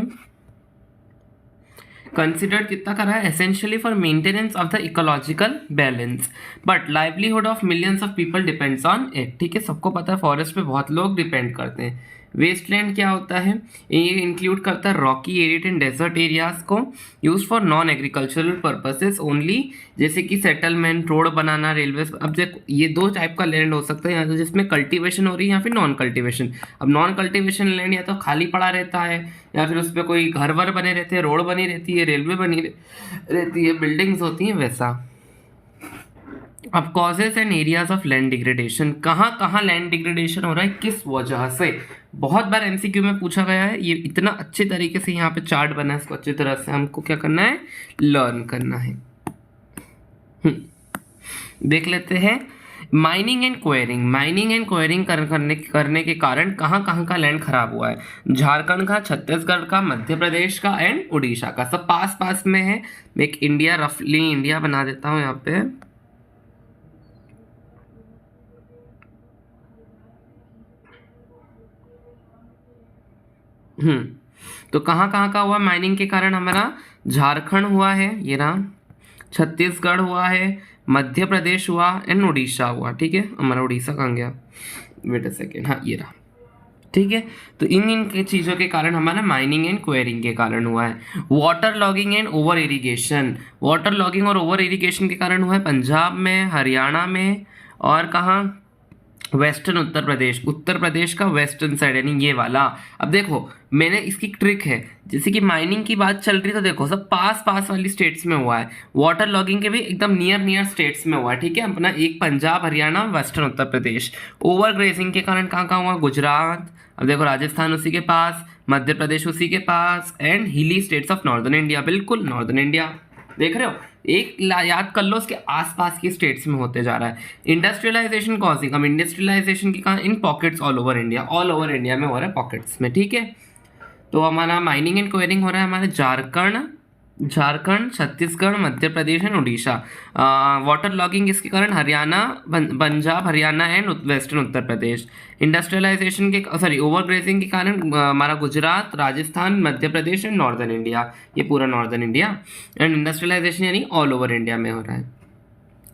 कंसिडर्ड कितना करा है, essentially for maintenance of the ecological balance, but livelihood of millions of people depends on it. ठीक है, सबको पता है फॉरेस्ट पे बहुत लोग डिपेंड करते हैं। वेस्टलैंड क्या होता है, ये इंक्लूड करता है rocky arid and desert areas को, use for non agricultural purposes only, जैसे कि सेटलमेंट, रोड बनाना, रेलवे। अब देखो ये दो टाइप का लैंड हो सकता है, या तो जिसमें कल्टीवेशन हो रही है या फिर नॉन कल्टीवेशन। अब नॉन कल्टीवेशन लैंड या तो खाली पड़ा रहता है, या फिर उस पर कोई घर वर बने रहते हैं, रोड बनी रहती है, रेलवे बनी रहती है, बिल्डिंग्स होती हैं, वैसा। अब causes and areas of land degradation, कहाँ कहाँ लैंड डिग्रेडेशन हो रहा है, किस वजह से, बहुत बार एमसीक्यू में पूछा गया है। ये इतना अच्छे तरीके से यहाँ पे चार्ट बना है, इसको अच्छी तरह से हमको क्या करना है, लर्न करना है। देख लेते हैं mining and quarrying. Mining and quarrying करने के कारण कहाँ कहाँ का लैंड खराब हुआ है, झारखंड का, छत्तीसगढ़ का, मध्य प्रदेश का एंड उड़ीसा का, सब पास पास में है। एक इंडिया, रफली इंडिया बना देता हूँ यहाँ पे। तो कहाँ कहाँ का हुआ माइनिंग के कारण, हमारा झारखंड हुआ है, ये रहा, छत्तीसगढ़ हुआ है, मध्य प्रदेश हुआ एंड उड़ीसा हुआ। ठीक है, हमारा उड़ीसा कहाँ गया, वेट अ सेकेंड, हाँ ये रहा। ठीक है, तो इन चीज़ों के कारण हमारा माइनिंग एंड क्वेरिंग के कारण हुआ है। Water logging and over irrigation, water logging और ओवर इरिगेशन के कारण हुआ है पंजाब में, हरियाणा में, और कहाँ, वेस्टर्न उत्तर प्रदेश का वेस्टर्न साइड, यानी ये वाला। अब देखो मैंने इसकी ट्रिक है, जैसे कि माइनिंग की बात चल रही, तो देखो सब पास पास वाली स्टेट्स में हुआ है, वाटर लॉगिंग के भी एकदम नियर स्टेट्स में हुआ है। ठीक है, अपना एक पंजाब, हरियाणा, वेस्टर्न उत्तर प्रदेश। ओवर ग्रेजिंग के कारण कहाँ कहाँ हुआ, गुजरात, अब देखो राजस्थान उसी के पास, मध्य प्रदेश उसी के पास, एंड हिली स्टेट्स ऑफ नॉर्दर्न इंडिया, बिल्कुल नॉर्दर्न इंडिया, देख रहे हो, एक याद कर लो, उसके आसपास की स्टेट्स में होते जा रहा है। इंडस्ट्रियलाइजेशन कॉजिंग, अब इंडस्ट्रियलाइजेशन की कहाँ, इन पॉकेट्स ऑल ओवर इंडिया में हो रहा है, पॉकेट्स में। ठीक है, तो हमारा माइनिंग एंड क्वेरिंग हो रहा है हमारे Jharkhand, Chhattisgarh, Madhya Pradesh and Orissa. Water logging इसके कारण Haryana, Punjab, Haryana and western Uttar Pradesh. Industrialisation के ओवर ग्रेजिंग के कारण हमारा Gujarat, Rajasthan, Madhya Pradesh and northern India, ये पूरा नॉर्दर्न इंडिया। एंड इंडस्ट्रियलाइजेशन यानी ऑल ओवर इंडिया में हो रहा है।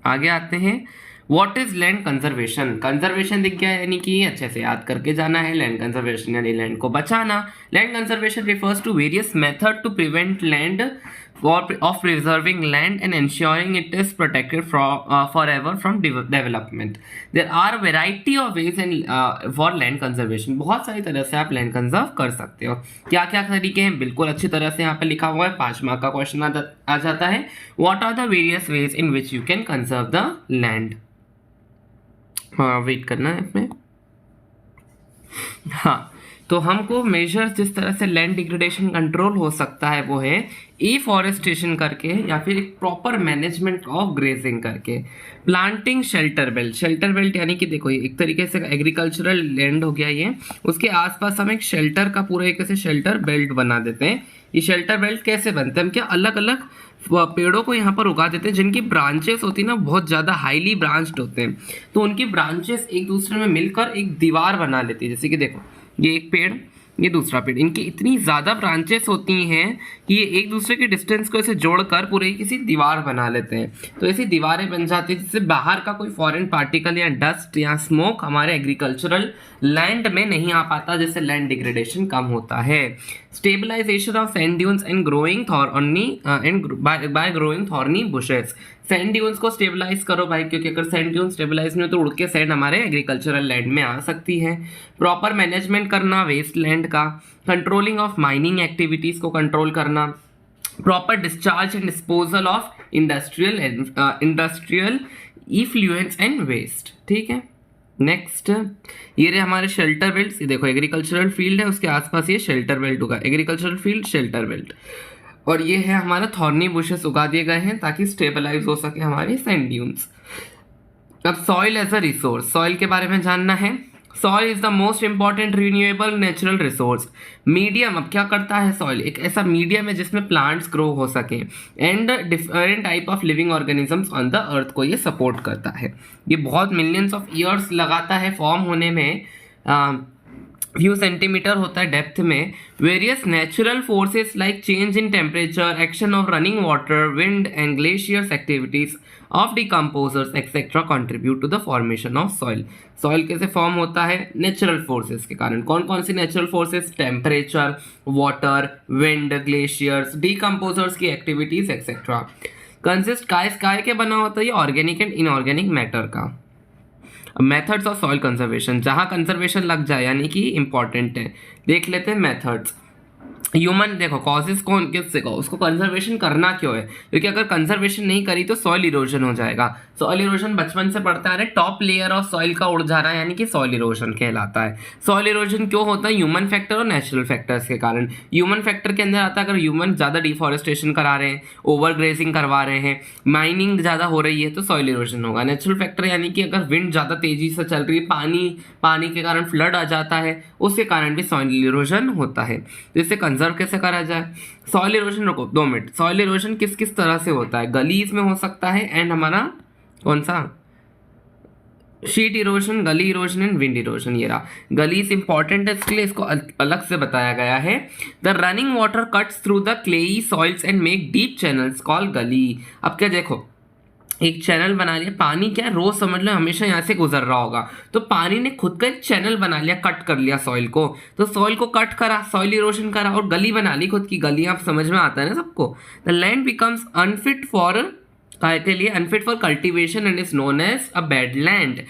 आगे आते हैं, what is land conservation. Conservation दिख गया, यानी कि अच्छे से याद करके जाना है। लैंड कंजर्वेशन यानी लैंड को बचाना। Land conservation refers to various method to prevent land of preserving land and ensuring it is protected forever from development. There are variety of ways for land conservation. बहुत सारी तरह से आप land conserve कर सकते हो। क्या क्या तरीके हैं, बिल्कुल अच्छी तरह से यहाँ पे लिखा हुआ है, 5 मार्क का क्वेश्चन आ जाता है। What are the various ways in which you can conserve the land? Wait करना है इसमें। हाँ, तो हमको मेजर्स जिस तरह से लैंड डिग्रेडेशन कंट्रोल हो सकता है वो है एफॉरेस्टेशन करके, या फिर एक प्रॉपर मैनेजमेंट ऑफ ग्रेजिंग करके। प्लांटिंग शेल्टर बेल्ट यानी कि देखो ये एक तरीके से एग्रीकल्चरल लैंड हो गया ये, उसके आसपास हम एक शेल्टर का पूरा एक ऐसे शेल्टर बेल्ट बना देते हैं। ये शेल्टर बेल्ट कैसे बनते हैं, हम क्या अलग अलग पेड़ों को यहाँ पर उगा देते हैं जिनकी ब्रांचेस होती है ना बहुत ज़्यादा हाईली ब्रांच्ड होते हैं, तो उनकी ब्रांचेस एक दूसरे में मिलकर एक दीवार बना लेती है। जैसे कि देखो ये एक पेड़, ये दूसरा पेड़, इनकी इतनी ज़्यादा ब्रांचेस होती हैं कि ये एक दूसरे के डिस्टेंस को ऐसे जोड़कर पूरे किसी दीवार बना लेते हैं। तो ऐसी दीवारें बन जाती है जिससे बाहर का कोई फॉरेन पार्टिकल या डस्ट या स्मोक हमारे एग्रीकल्चरल लैंड में नहीं आ पाता, जिससे लैंड डिग्रेडेशन कम होता है। Stabilisation of sand dunes and growing by growing thorny bushes. Sand dunes को स्टेबलाइज करो भाई, क्योंकि अगर सैंड ड्यून स्टेबलाइज नहीं हो तो उड़ के सैंड हमारे एग्रीकल्चरल लैंड में आ सकती है। प्रॉपर मैनेजमेंट करना वेस्ट लैंड का। कंट्रोलिंग ऑफ माइनिंग एक्टिविटीज़ को कंट्रोल करना। Proper discharge and disposal of industrial effluents and waste. ठीक है, नेक्स्ट ये रहे हमारे शेल्टर बेल्ट। देखो एग्रीकल्चरल फील्ड है, उसके आसपास ये शेल्टर बेल्ट होगा, एग्रीकल्चरल फील्ड शेल्टर बेल्ट। और ये है हमारा थॉर्नी बुशेस उगा दिए गए हैं ताकि स्टेबलाइज हो सके हमारे सैंड ड्यून्स। अब soil as a resource, soil के बारे में जानना है। Soil is the most important renewable natural resource. Medium, अब क्या करता है सॉइल, एक ऐसा मीडियम है जिसमें प्लांट्स ग्रो हो सके and different type of living organisms on the earth को ये सपोर्ट करता है। ये बहुत मिलियंस ऑफ ईयर्स लगाता है फॉर्म होने में, फ्यू सेंटीमीटर होता है डेप्थ में। Various natural forces like change in temperature, action of running water, wind and glaciers activities of decomposers etcetera contribute to the formation of soil. Soil कैसे form होता है? नेचुरल फोर्सेस के कारण। कौन कौन सी natural forces? Temperature, water, wind, glaciers, decomposers की activities etcetera. Consist काय के बना होता है ये? ऑर्गेनिक एंड इनऑर्गेनिक मैटर का। मेथड्स ऑफ सॉइल कंजर्वेशन, जहाँ कंजर्वेशन लग जाए यानी कि इंपॉर्टेंट है। देख लेते हैं मेथड्स। ह्यूमन, देखो कॉजेज कौन किससे कहो, उसको कंजर्वेशन करना क्यों है? क्योंकि अगर कंजर्वेशन नहीं करी तो सॉइल इरोजन हो जाएगा। सॉइल इरोजन बचपन से पढ़ते आ रहे, टॉप लेयर ऑफ सॉइल का उड़ जाना यानी कि सॉइल इरोजन कहलाता है। सॉइल इरोजन क्यों होता है? ह्यूमन फैक्टर और नेचुरल फैक्टर्स के कारण। ह्यूमन फैक्टर के अंदर आता है अगर ह्यूमन ज़्यादा डिफॉरेस्टेशन करा रहे हैं, ओवर ग्रेजिंग करवा रहे हैं, माइनिंग ज़्यादा हो रही है तो सॉइल इरोजन होगा। नेचुरल फैक्टर यानी कि अगर विंड ज़्यादा तेजी से चल रही है, पानी के कारण फ्लड आ जाता है, उसके कारण भी सॉइल इरोजन होता है। तो इसे कंजर्व कैसे करा जाए? सॉइल इरोजन, रुको 2 मिनट। सॉइल इरोजन किस किस तरह से होता है? गलीज में हो सकता है एंड हमारा कौन सा? शीट इरोजन, गली इरोजन एंड विंड इरोजन। ये रहा गलीज इंपॉर्टेंट है इसलिए इसको अलग से बताया गया है। The running water cuts through the clayey soils and make deep channels called gully. अब क्या देखो, एक चैनल बना लिया, पानी क्या रोज समझ लो हमेशा यहाँ से गुजर रहा होगा, तो पानी ने खुद का एक चैनल बना लिया, कट कर लिया सॉइल को, तो सॉइल को कट करा, सॉइल इरोजन करा और गली बना ली खुद की। गली आप समझ में आता है ना सबको। The land becomes unfit for, काय के लिए? Unfit for cultivation and is known as a bad land.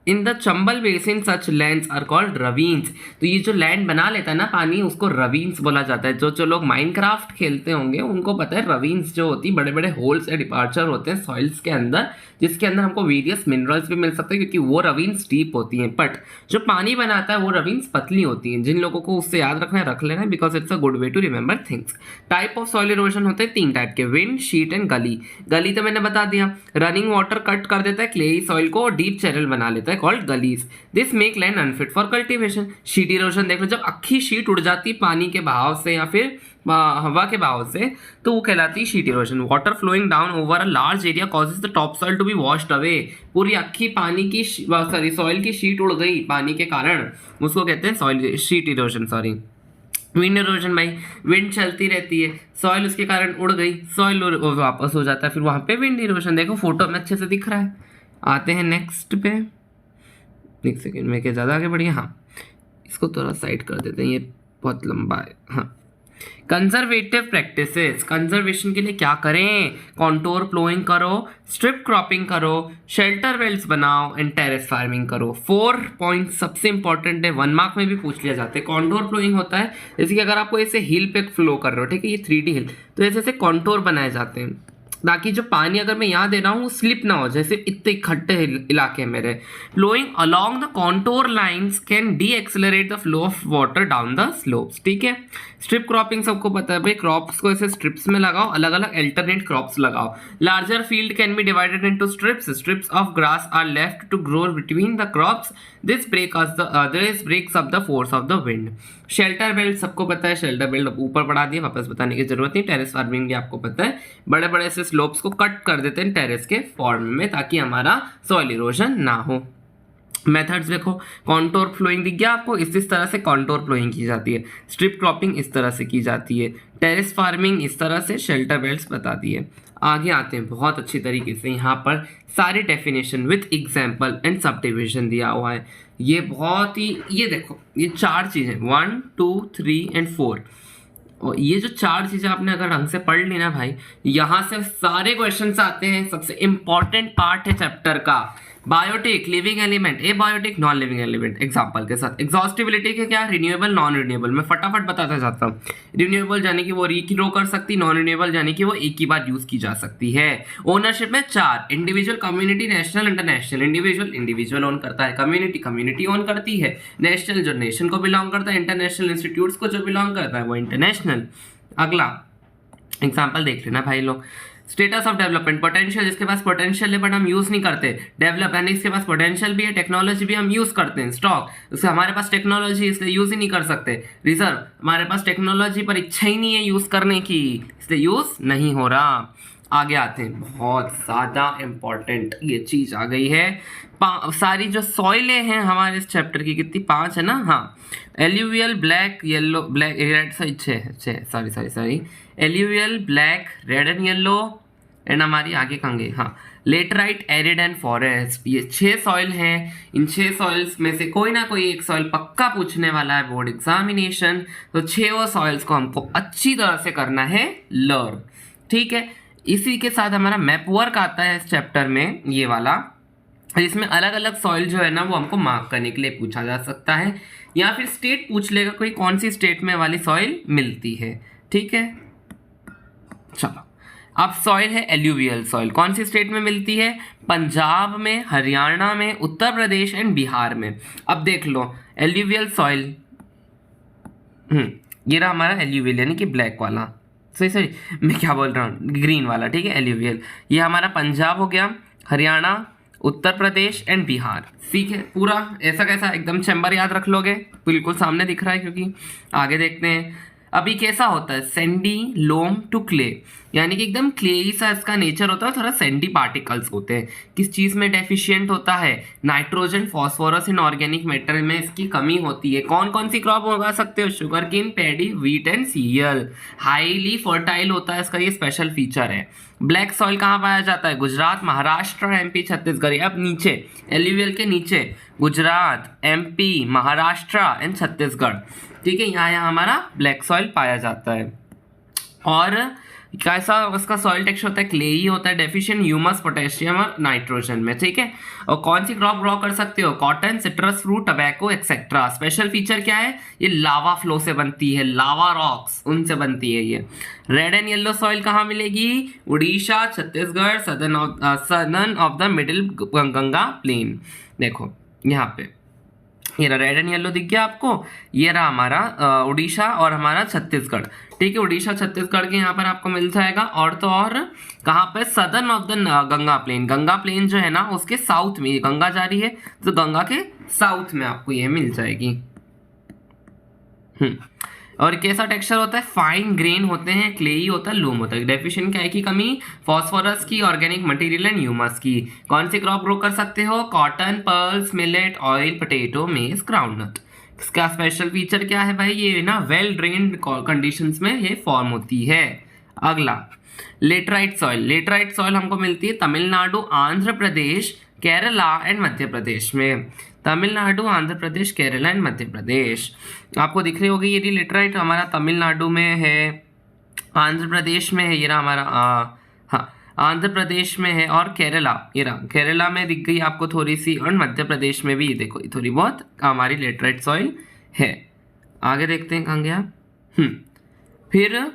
In the Chambal basin such lands are called ravines. तो ये जो लैंड बना लेता है ना पानी, उसको रवीन्स बोला जाता है। जो लोग माइनक्राफ्ट खेलते होंगे उनको पता है रवीन्स जो होती है, बड़े बड़े होल्स या डिपार्चर होते हैं सॉइल्स के अंदर, जिसके अंदर हमको वेरियस मिनरल्स भी मिल सकते हैं, क्योंकि वो रवीन्स डीप होती हैं। बट जो पानी बनाता है वो रवीन्स पतली होती हैं। जिन लोगों को उससे याद रखना है रख लेना, because it's a good way to remember things. Type of soil erosion होते हैं 3 टाइप के, विंड, शीट एंड गली। गली तो मैंने बता दिया, रनिंग वाटर कट कर देता है क्लेई सॉइल को और डीप चैनल बना लेता है, called gullies. This make land unfit for cultivation. Sheet erosion देख लो, जब अक्खी शीट उड़ जाती है पानी के बहाव से या फिर हवा के बहाव से, तो वो कहलाती है sheet erosion. Water flowing down over a large area causes the top soil to be washed away. पूरी अक्खी पानी की सॉइल की शीट उड़ गई पानी के कारण, उसको कहते हैं soil sheet erosion. Sorry, wind erosion भाई, विंड चलती रहती है, सॉइल उसके कारण उड़ गई, सॉइल वापस हो जाता है, फिर वहां पे विंड इरोजन। देखो फोटो में अच्छे से दिख रहा है। आते हैं नेक्स्ट पे, एक सेकेंड में क्या ज़्यादा आगे बढ़िए। हाँ, इसको थोड़ा साइड कर देते हैं, ये बहुत लंबा है। हाँ, कंजर्वेटिव प्रैक्टिसेस। कंजर्वेशन के लिए क्या करें? कॉन्टोर प्लोइंग करो, स्ट्रिप क्रॉपिंग करो, शेल्टर वेल्स बनाओ एंड टेरेस फार्मिंग करो। 4 पॉइंट सबसे इंपॉर्टेंट है, 1 मार्क में भी पूछ लिया जाता है। कॉन्टोर प्लोइंग होता है जैसे कि अगर आपको ऐसे हिल पे फ्लो कर रहे हो, ठीक है, ये 3D हिल, तो ऐसे कॉन्टोर बनाए जाते हैं ताकि जो पानी अगर मैं यहाँ दे रहा हूँ वो स्लिप ना हो, जैसे इतने इकट्ठे इलाके मेरे। Flowing along the contour lines can decelerate the flow of water down the slopes. ठीक है। स्ट्रिप क्रॉपिंग सबको पता है भाई, क्रॉप्स को ऐसे स्ट्रिप्स में लगाओ, अलग अलग अल्टरनेट क्रॉप्स लगाओ। Larger field can be divided into strips. Strips of grass are left to grow between the crops. This breaks up the force of the wind. Shelter belt सबको पता है, शेल्टर बेल्ट ऊपर बढ़ा दिया, वापस बताने की जरूरत नहीं। टेरेस फार्मिंग भी आपको पता है, बड़े बड़े से स्लोप्स को कट कर देते हैं टेरेस के फॉर्म में ताकि हमारा सॉइल इरोजन ना हो। मेथड्स देखो, कॉन्टोर फ्लोइंग दिख गया आपको, इस तरह से कॉन्टोर फ्लोइंग की जाती है। स्ट्रिप क्रॉपिंग इस तरह से की जाती है। टेरेस फार्मिंग इस तरह से। शेल्टर बेल्ट्स बता दिए। आगे आते हैं, बहुत अच्छी तरीके से यहाँ पर सारी definition with example and sub division दिया हुआ है। ये बहुत ही, ये देखो, ये 4 चीज़ें 1 2 3 एंड 4, और ये जो 4 चीज़ें आपने अगर ढंग से पढ़ ली ना भाई, यहाँ से सारे क्वेश्चंस आते हैं। सबसे इंपॉर्टेंट पार्ट है चैप्टर का biotic, living element, abiotic, non living element, example के साथ। एग्जॉस्टिबिलिटी के क्या, रिन्यूएबल, नॉन रिन्यूएबल, मैं फटाफट बताता जाता हूँ। रिन्यूएबल यानी कि वो रीग्रो कर सकती, नॉन रिन्यूएबल यानी कि वो एक ही बार यूज की जा सकती है। ओनरशिप में 4, individual, community, national, international. Individual own करता है, कम्युनिटी ओन करती है, नेशनल जो नेशन को बिलोंग करता है, इंटरनेशनल इंस्टीट्यूट्स को जो बिलोंग करता है वो इंटरनेशनल। अगला एग्जाम्पल देख लेना भाई लोग। स्टेटस ऑफ डेवलपमेंट, पोटेंशियल, जिसके पास पोटेंशियल है बट हम यूज नहीं करते। डेवलप यानी इसके पास पोटेंशियल भी है, टेक्नोलॉजी भी हम यूज करते हैं। स्टॉक, उससे हमारे पास टेक्नोलॉजी इसलिए यूज ही नहीं कर सकते। रिजर्व, हमारे पास टेक्नोलॉजी पर इच्छा ही नहीं है यूज करने की, इसलिए यूज नहीं हो रहा। आगे आते हैं, बहुत ज़्यादा इम्पॉर्टेंट ये चीज़ आ गई है। सारी जो सॉइलें हैं हमारे इस चैप्टर की, कितनी, 5 है ना, हाँ। Alluvial, black, yellow, black, red, sorry 6 sorry alluvial, black, red and yellow, and हमारी आगे कहाँ गई, हाँ, लेटराइट, एरिड एंड फॉरेस्ट। ये 6 सॉइल हैं। इन 6 सॉइल्स में से कोई ना कोई एक सॉइल पक्का पूछने वाला है बोर्ड एग्जामिनेशन। तो 6 सॉइल्स को हमको अच्छी तरह से करना है लर्न, ठीक है। इसी के साथ हमारा मैप वर्क आता है इस चैप्टर में, ये वाला, जिसमें अलग अलग सॉइल जो है ना वो हमको मार्क करने के लिए पूछा जा सकता है, या फिर स्टेट पूछ लेगा कोई, कौन सी स्टेट में वाली सॉइल मिलती है, ठीक है। चलो, अब सॉइल है एल्यूवियल सॉइल, कौन सी स्टेट में मिलती है, पंजाब में, हरियाणा में, उत्तर प्रदेश एंड बिहार में। अब देख लो एल्यूवियल सॉइल, ये रहा हमारा एल्यूवियल यानी कि ब्लैक वाला, सही मैं क्या बोल रहा हूँ, ग्रीन वाला, ठीक है, एल्यूवियल। ये हमारा पंजाब हो गया, हरियाणा, उत्तर प्रदेश एंड बिहार, ठीक है। पूरा ऐसा कैसा, एकदम चैम्बर याद रख लोगे, बिल्कुल सामने दिख रहा है, क्योंकि आगे देखते हैं। अभी कैसा होता है, सैंडी लोम टू क्ले, यानी कि एकदम क्लेई सा इसका नेचर होता है, थोड़ा सैंडी पार्टिकल्स होते हैं। किस चीज़ में डेफिशिएंट होता है, nitrogen, phosphorus in organic matter में इसकी कमी होती है। कौन कौन सी क्रॉप उगा सकते हो, sugar cane, paddy, wheat and cereal. Highly fertile होता है, इसका ये स्पेशल फीचर है। ब्लैक सॉइल कहाँ पाया जाता है, गुजरात, महाराष्ट्र, एमपी, छत्तीसगढ़। अब नीचे एल्यूवियल के नीचे गुजरात, एमपी, महाराष्ट्र एंड छत्तीसगढ़, ठीक है, यहाँ हमारा ब्लैक सॉइल पाया जाता है। और कैसा उसका सॉइल टेक्सचर होता है, क्लेई होता है, डेफिशिएंट ह्यूमस, पोटेशियम और नाइट्रोजन में, ठीक है। और कौन सी क्रॉप ग्रो कर सकते हो, cotton, citrus fruit, tobacco etcetera. Special feature क्या है, ये लावा फ्लो से बनती है, लावा रॉक्स उनसे बनती है ये। रेड एंड येलो सॉइल कहाँ मिलेगी, Orissa, Chhattisgarh, southern of the middle Ganga plain. देखो यहाँ पे ये रहा रेड एंड येलो दिख गया आपको, ये रहा हमारा उड़ीसा और हमारा छत्तीसगढ़, ठीक है। उड़ीसा छत्तीसगढ़ के यहाँ पर आपको मिल जाएगा। और तो और कहाँ पे, southern of the Ganga plain, Ganga plain जो है ना उसके साउथ में, गंगा जा रही है तो गंगा के साउथ में आपको ये मिल जाएगी। और कैसा टेक्सचर होता है, फाइन ग्रेन होते हैं, क्लेई होता है, लूम होता है। डेफिशिएंट क्या है की कमी, फॉस्फोरस की, ऑर्गेनिक मटेरियल एंड ह्यूमस की। कौन सी क्रॉप ग्रो कर सकते हो, cotton, pearls, millet, oil, potato, मेज, ग्राउंडनट। इसका स्पेशल फीचर क्या है भाई, ये ना वेल ड्रेन्ड कंडीशंस में ये फॉर्म होती है। अगला लेटराइट सॉइल, लेटराइट सॉइल हमको मिलती है तमिलनाडु, आंध्र प्रदेश, केरला एंड मध्य प्रदेश में। तमिलनाडु, आंध्र प्रदेश, केरला एंड मध्य प्रदेश आपको दिख रही होगी। ये लेटराइट हमारा तमिलनाडु में है, आंध्र प्रदेश में है, ये रहा हमारा हाँ आंध्र प्रदेश में है, और केरला, ये रहा केरला में दिख गई आपको थोड़ी सी, और मध्य प्रदेश में भी ये देखो थोड़ी बहुत हमारी लेटराइट सॉइल है। आगे देखते हैं कहाँ गया। फिर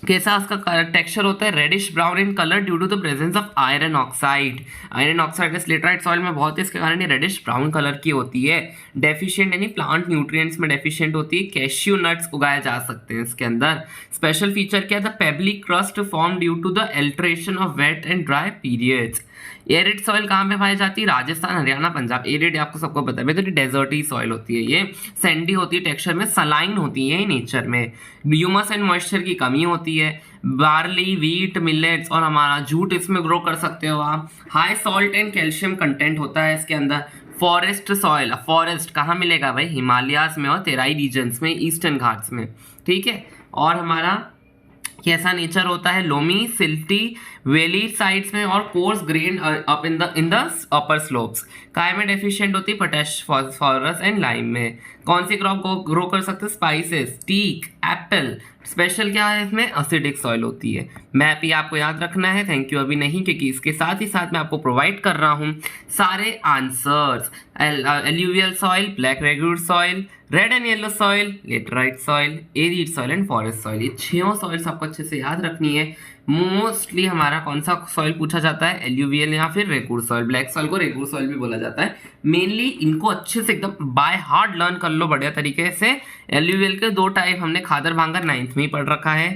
कैसा उसका टेक्सचर होता है, reddish brown in colour due to the presence of iron oxide. Iron oxide इस लेटराइट सॉइल में बहुत है, इसके कारण ये रेडिश ब्राउन कलर की होती है। डेफिशिएंट यानी प्लांट न्यूट्रिएंट्स में डेफिशिएंट होती है। कैश्यू नट्स उगाए जा सकते हैं इसके अंदर। स्पेशल फीचर क्या है, the pebbly crust form due to the alteration of wet and dry periods. Arid soil कहाँ पे पाई जाती है, राजस्थान, हरियाणा, पंजाब। एरिड आपको सबको पता है, तो डेजर्टी सॉइल होती है, ये सैंडी होती है, टेक्सचर में सलाइन होती है नेचर में। ह्यूमस एंड मॉइस्चर की कमी होती है। बार्ली, व्हीट, मिलेट्स और हमारा जूट इसमें ग्रो कर सकते हो आप। High salt and calcium content होता है इसके अंदर। फॉरेस्ट सॉइल, फॉरेस्ट कहाँ मिलेगा भाई, हिमालयाज में और तेराई रीजन्स में, ईस्टर्न घाट्स में, ठीक है। और हमारा कैसा नेचर होता है, लोमी, सिल्टी, वेली साइड्स में, और coarse grain up in the upper slopes. काय में डेफिशिएंट होती है, पोटैश, फॉस्फोरस एंड लाइम में। कौन सी क्रॉप ग्रो कर सकते हैं, स्पाइसेस, टीक, एप्पल। स्पेशल क्या है इसमें, एसिडिक सॉइल होती है। मैप ये आपको याद रखना है, थैंक यू अभी नहीं, क्योंकि इसके साथ ही साथ मैं आपको प्रोवाइड कर रहा हूँ सारे answers. Alluvial soil, black regular soil, red and yellow soil, laterite soil, arid soil and forest soil. ये 6 सॉइल्स आपको अच्छे से याद रखनी है। मोस्टली हमारा कौन सा सॉइल पूछा जाता है, एल्यूवियल या फिर रेगुलर सॉइल। ब्लैक सॉइल को रेगुलर सॉइल भी बोला जाता है। मेनली इनको अच्छे से एकदम बाय हार्ट लर्न कर लो बढ़िया तरीके से। एल्यूवियल के 2 टाइप हमने खादर भांगर 9th में ही पढ़ रखा है।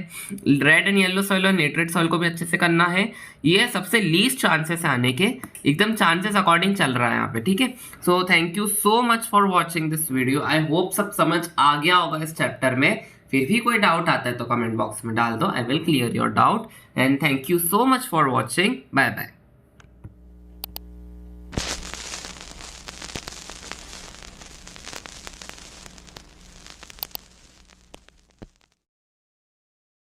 रेड एंड येलो सॉइल और लेटराइट सॉइल को भी अच्छे से करना है। ये सबसे लीस्ट चांसेस आने के, एकदम चांसेस अकॉर्डिंग चल रहा है यहाँ पे, ठीक है। So thank you so much for watching this video. I hope सब समझ आ गया होगा इस चैप्टर में। फिर भी कोई डाउट आता है तो कमेंट बॉक्स में डाल दो, I will clear your doubt. And thank you so much for watching, bye bye.